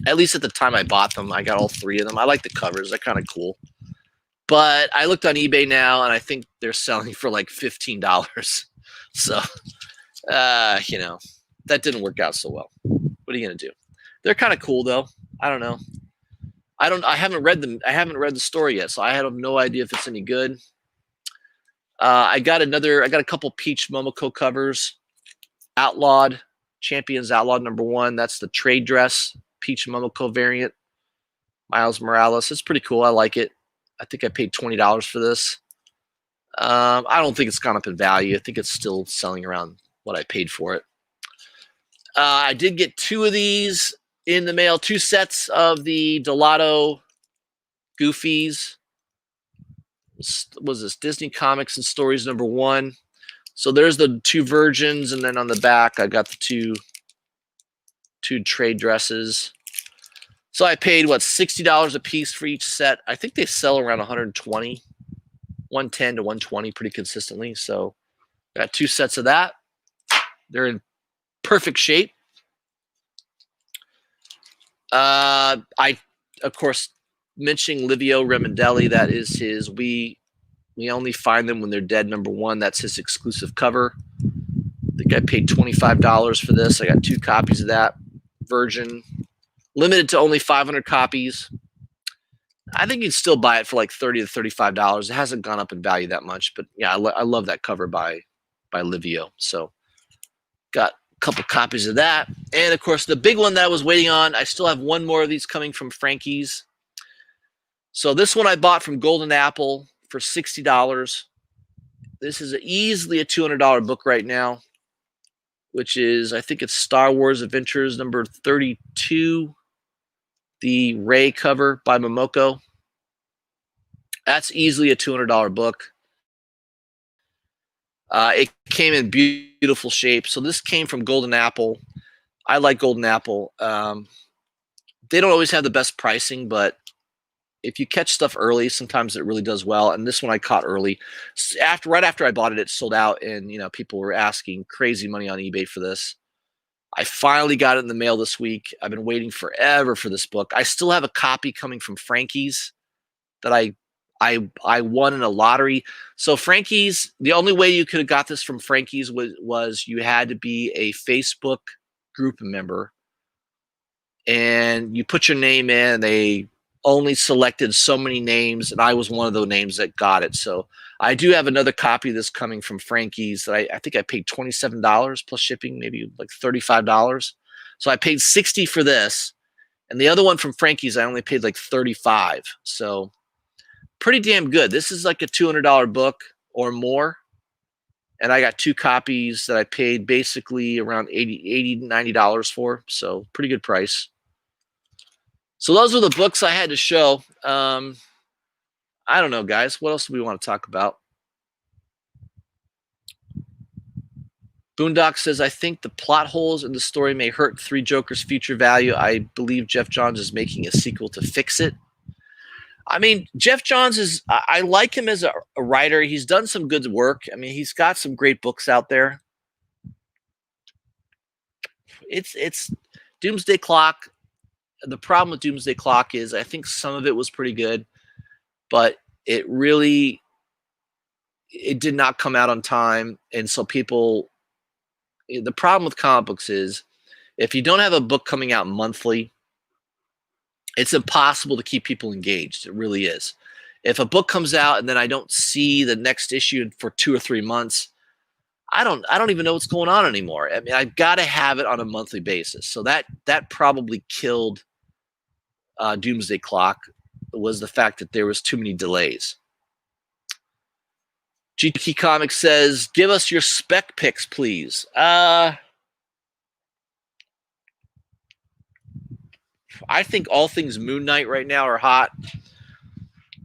At least at the time I bought them, I got all 3 of them. I like the covers; they're kind of cool. But I looked on eBay now, and I think they're selling for like $15. So, you know, that didn't work out so well. What are you gonna do? They're kind of cool though. I don't know. I haven't read them. I haven't read the story yet, so I have no idea if it's any good. I got a couple Peach Momoko covers. Outlawed, Champions Outlawed number 1. That's the trade dress Peach Momoko variant. Miles Morales. It's pretty cool. I like it. I think I paid $20 for this. I don't think it's gone up in value. I think it's still selling around what I paid for it. I did get 2 of these in the mail. 2 sets of the Delato Goofies. Was this Disney Comics and Stories number 1? So there's the 2 versions, and then on the back I got the two trade dresses. So I paid $60 a piece for each set. I think they sell around 120, 110 to 120 pretty consistently. So got 2 sets of that. They're in perfect shape. I of course mentioning Livio Remondelli. That is his. We only find them when they're dead number 1. That's his exclusive cover. I think I paid $25 for this. I got 2 copies of that version, limited to only 500 copies. I think you'd still buy it for like $30 to $35. It hasn't gone up in value that much, but yeah, I love that cover by Livio. So got a couple copies of that. And of course, the big one that I was waiting on, I still have 1 more of these coming from Frankie's. So this one I bought from Golden Apple for $60. This is easily a $200 book right now, which is, I think it's Star Wars Adventures number 32, the Rey cover by Momoko. That's easily a $200 book. It came in beautiful shape. So this came from Golden Apple. I like Golden Apple. They don't always have the best pricing, but if you catch stuff early, sometimes it really does well. And this one I caught early. Right after I bought it, it sold out, and people were asking crazy money on eBay for this. I finally got it in the mail this week. I've been waiting forever for this book. I still have a copy coming from Frankie's that I won in a lottery. So Frankie's, the only way you could have got this from Frankie's was you had to be a Facebook group member, and you put your name in. They only selected so many names, and I was one of those names that got it. So I do have another copy of this coming from Frankie's that I think I paid $27 plus shipping, maybe like $35. So I paid $60 for this, and the other one from Frankie's I only paid like $35. So pretty damn good. This is like a $200 book or more, and I got 2 copies that I paid basically around $80, $90 for. So pretty good price. So those were the books I had to show. I don't know, guys. What else do we want to talk about? Boondock says, I think the plot holes in the story may hurt Three Jokers' future value. I believe Jeff Johns is making a sequel to fix it. I mean, Jeff Johns I like him as a writer. He's done some good work. I mean, he's got some great books out there. It's Doomsday Clock. The problem with Doomsday Clock is I think some of it was pretty good, but it did not come out on time. And so the problem with comic books is if you don't have a book coming out monthly, it's impossible to keep people engaged. It really is. If a book comes out and then I don't see the next issue for 2 or 3 months, I don't even know what's going on anymore. I mean, I've got to have it on a monthly basis. So that probably killed Doomsday Clock, was the fact that there was too many delays. GT Comics says, give us your spec picks, please. I think all things Moon Knight right now are hot.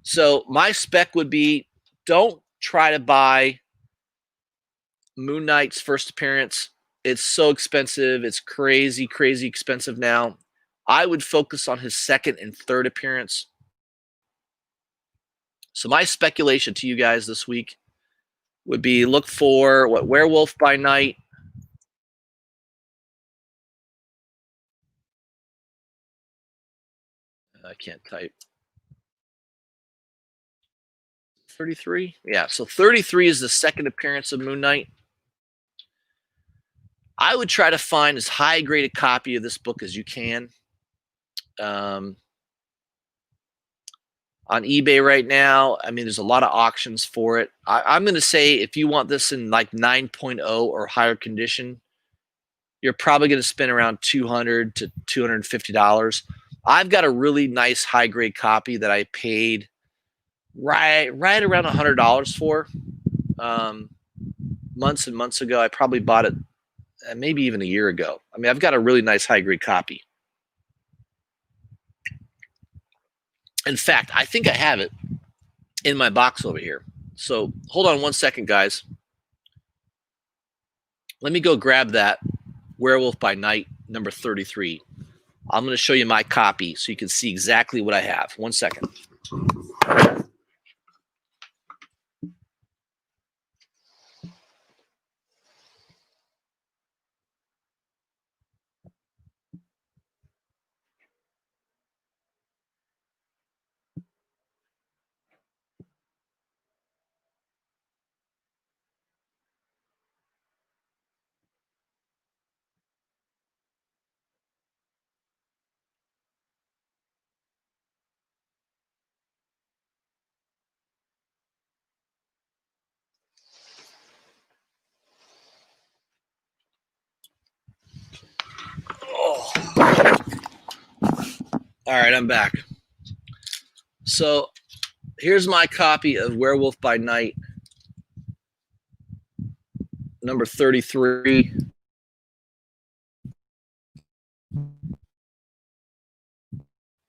So my spec would be, don't try to buy Moon Knight's first appearance. It's so expensive. It's crazy, crazy expensive now. I would focus on his second and third appearance. So my speculation to you guys this week would be, look for Werewolf by Night. I can't type. 33? Yeah, so 33 is the second appearance of Moon Knight. I would try to find as high-graded copy of this book as you can. On eBay right now, I mean, there's a lot of auctions for it. I'm going to say if you want this in like 9.0 or higher condition, you're probably going to spend around $200 to $250. I've got a really nice high-grade copy that I paid right around $100 for months and months ago. I probably bought it maybe even a year ago. I mean, I've got a really nice high-grade copy. In fact, I think I have it in my box over here. So hold on one second, guys. Let me go grab that Werewolf by Night number 33. I'm going to show you my copy so you can see exactly what I have. 1 second. Oh. All right, I'm back. So here's my copy of Werewolf by Night number 33.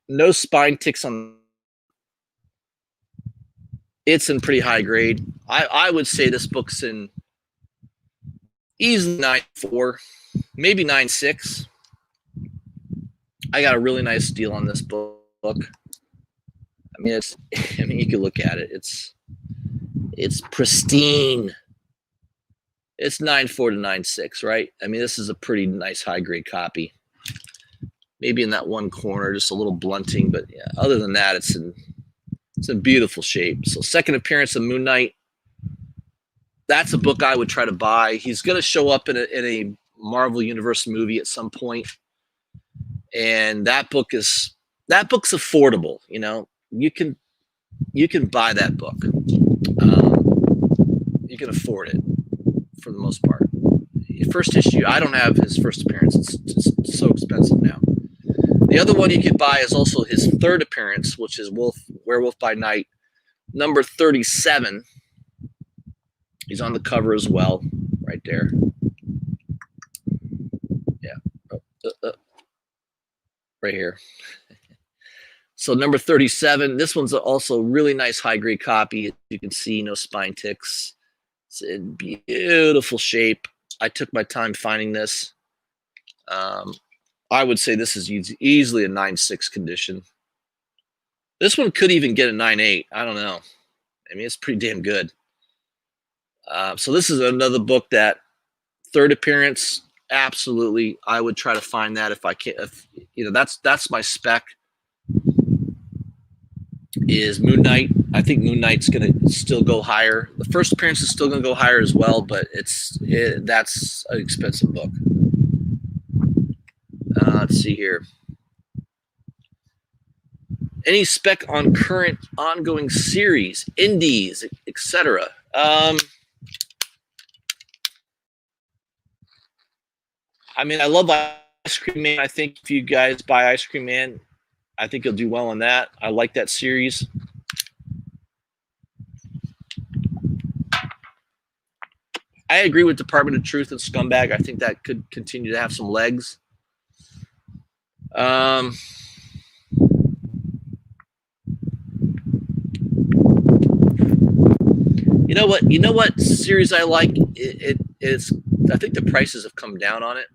No spine ticks on. It's in pretty high grade. I would say this book's in easily 9.4, maybe 9.6. I got a really nice deal on this book. I mean, you can look at it. It's pristine. It's 9.4 to 9.6, right? I mean, this is a pretty nice high grade copy. Maybe in that one corner, just a little blunting, but yeah, other than that, it's in beautiful shape. So, second appearance of Moon Knight. That's a book I would try to buy. He's going to show up in a Marvel Universe movie at some point, and that book's affordable. You know, you can buy that book. You can afford it for the most part. First issue, I don't have his first appearance. It's so expensive now. The other one you could buy is also his third appearance, which is Werewolf by Night, number 37. He's on the cover as well, right there. Yeah, right here. So number 37. This one's also really nice high grade copy. As you can see, no spine ticks. It's in beautiful shape. I took my time finding this. I would say this is easily a 9.6 condition. This one could even get a 9.8. I don't know. I mean, it's pretty damn good. So this is another book that third appearance, absolutely. I would try to find that if I can. If, you know, that's my spec. Is Moon Knight. I think Moon Knight's going to still go higher. The first appearance is still going to go higher as well, but that's an expensive book. Let's see here. Any spec on current ongoing series, indies, etc.? I mean, I love Ice Cream Man. I think if you guys buy Ice Cream Man, I think you'll do well on that. I like that series. I agree with Department of Truth and Scumbag. I think that could continue to have some legs. You know what series I like? It's I think the prices have come down on it.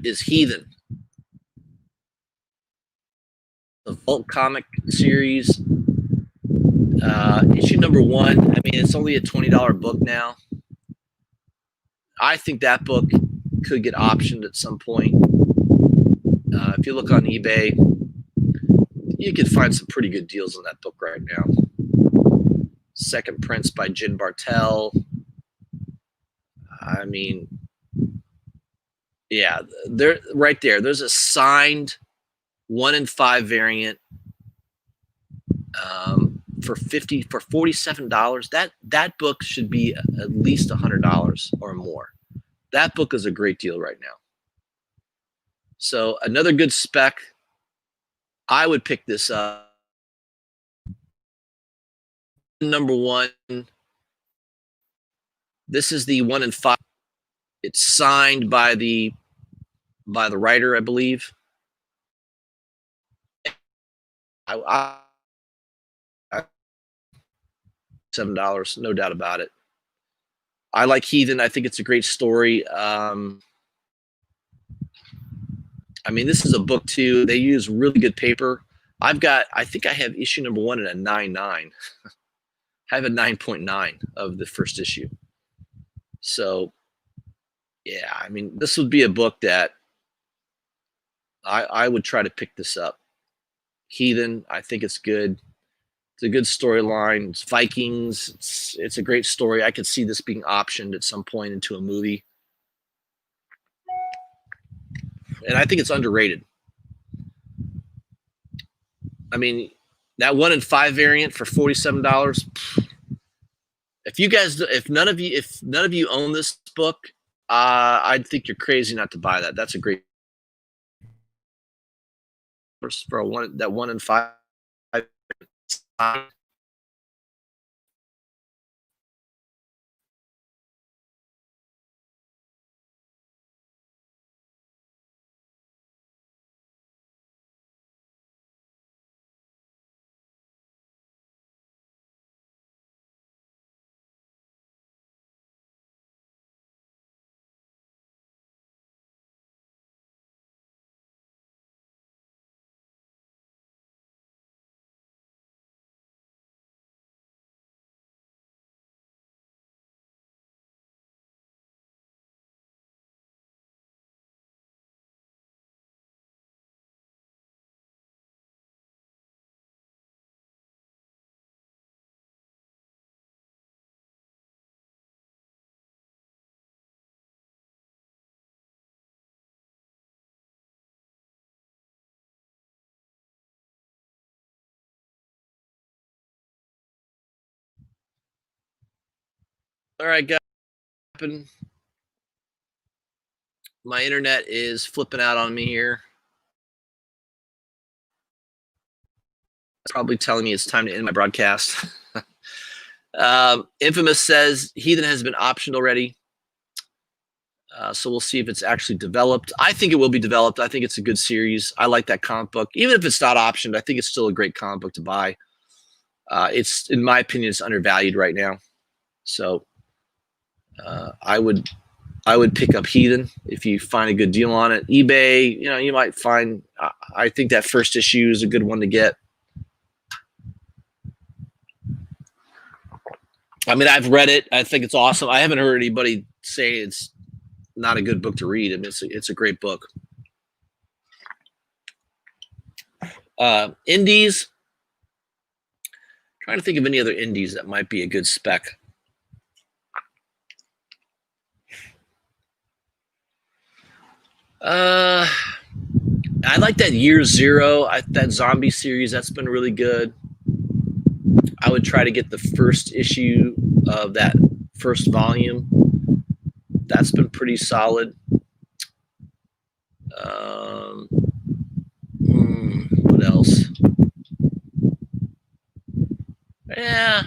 Is Heathen, the Vault comic series, issue number 1. I mean, it's only a $20 book now. I think that book could get optioned at some point. If you look on eBay, you can find some pretty good deals on that book right now. Second Prince by Jin Bartel. I mean, yeah, there, right there. There's a signed 1 in 5 variant for $47. That book should be at least $100 or more. That book is a great deal right now. So another good spec. I would pick this up. Number 1. This is the 1 in 5. It's signed by the writer, I believe. I $7, no doubt about it. I like Heathen. I think it's a great story. I mean, this is a book too. They use really good paper. I think I have issue number 1 at a 9.9. I have a 9.9 of the first issue. So, yeah, I mean, this would be a book that I would try to pick this up. Heathen, I think it's good. It's a good storyline. It's Vikings. It's a great story. I could see this being optioned at some point into a movie. And I think it's underrated. I mean, that 1 in 5 variant for $47. If none of you own this book, I'd think you're crazy not to buy that. That's a great for that 1 in 5. All right, guys. My internet is flipping out on me here. It's probably telling me it's time to end my broadcast. Infamous says Heathen has been optioned already. So we'll see if it's actually developed. I think it will be developed. I think it's a good series. I like that comic book. Even if it's not optioned, I think it's still a great comic book to buy. It's, in my opinion, it's undervalued right now. So I would pick up Heathen if you find a good deal on it. eBay, you might find. I think that first issue is a good one to get. I mean, I've read it. I think it's awesome. I haven't heard anybody say it's not a good book to read. I mean, it's a great book. Indies. Trying to think of any other indies that might be a good spec. I like that Year Zero. That zombie series, that's been really good. I would try to get the first issue of that first volume. That's been pretty solid. What else? Yeah.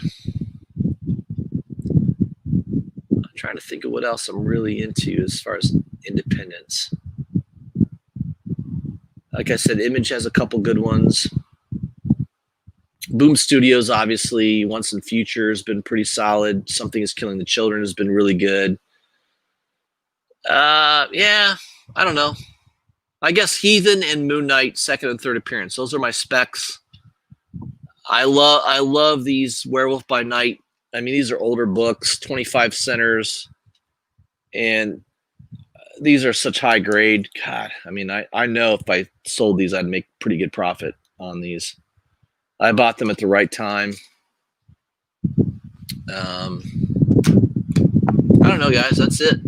I'm trying to think of what else I'm really into as far as independence. Like I said, Image has a couple good ones. Boom Studios, obviously, Once and Future has been pretty solid. Something is Killing the Children has been really good. Yeah, I don't know. I guess Heathen and Moon Knight, second and third appearance. Those are my specs. I love these Werewolf by Night. I mean, these are older books, 25 centers, and these are such high grade. God, I mean, I know if I sold these, I'd make pretty good profit on these. I bought them at the right time. I don't know, guys. That's it.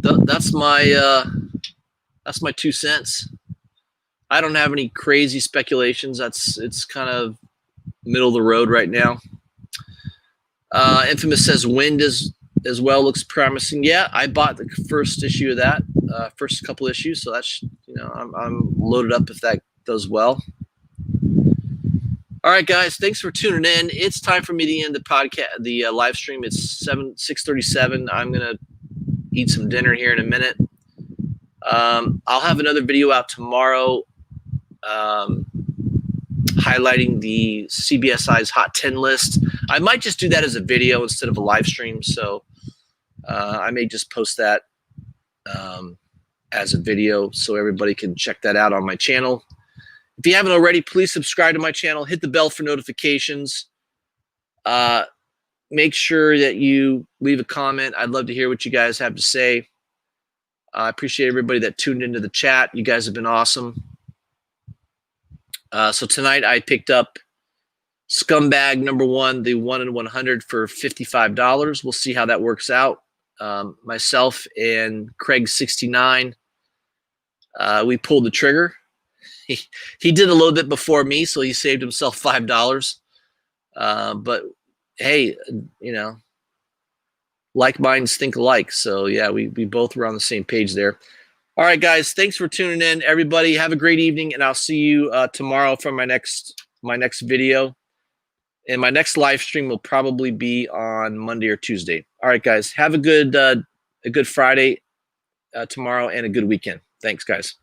That's my 2 cents. I don't have any crazy speculations. It's kind of middle of the road right now. Infamous says Wind as well looks promising. Yeah, I bought the first issue of that, first couple issues, so that's I'm loaded up if that does well. All right, guys, thanks for tuning in. It's time for me to end the podcast, the live stream. It's 6:37. I'm gonna eat some dinner here in a minute. I'll have another video out tomorrow highlighting the CBSI's Hot 10 list. I might just do that as a video instead of a live stream, so I may just post that as a video so everybody can check that out on my channel. If you haven't already, please subscribe to my channel. Hit the bell for notifications. Make sure that you leave a comment. I'd love to hear what you guys have to say. I appreciate everybody that tuned into the chat. You guys have been awesome. So tonight I picked up Scumbag #1, the 1 in 100 for $55. We'll see how that works out. Myself and Craig69, we pulled the trigger. He did a little bit before me, so he saved himself $5. But hey, like minds think alike. So yeah, we both were on the same page there. All right, guys, thanks for tuning in. Everybody, have a great evening, and I'll see you tomorrow for my next video. And my next live stream will probably be on Monday or Tuesday. All right, guys, have a good Friday tomorrow and a good weekend. Thanks, guys.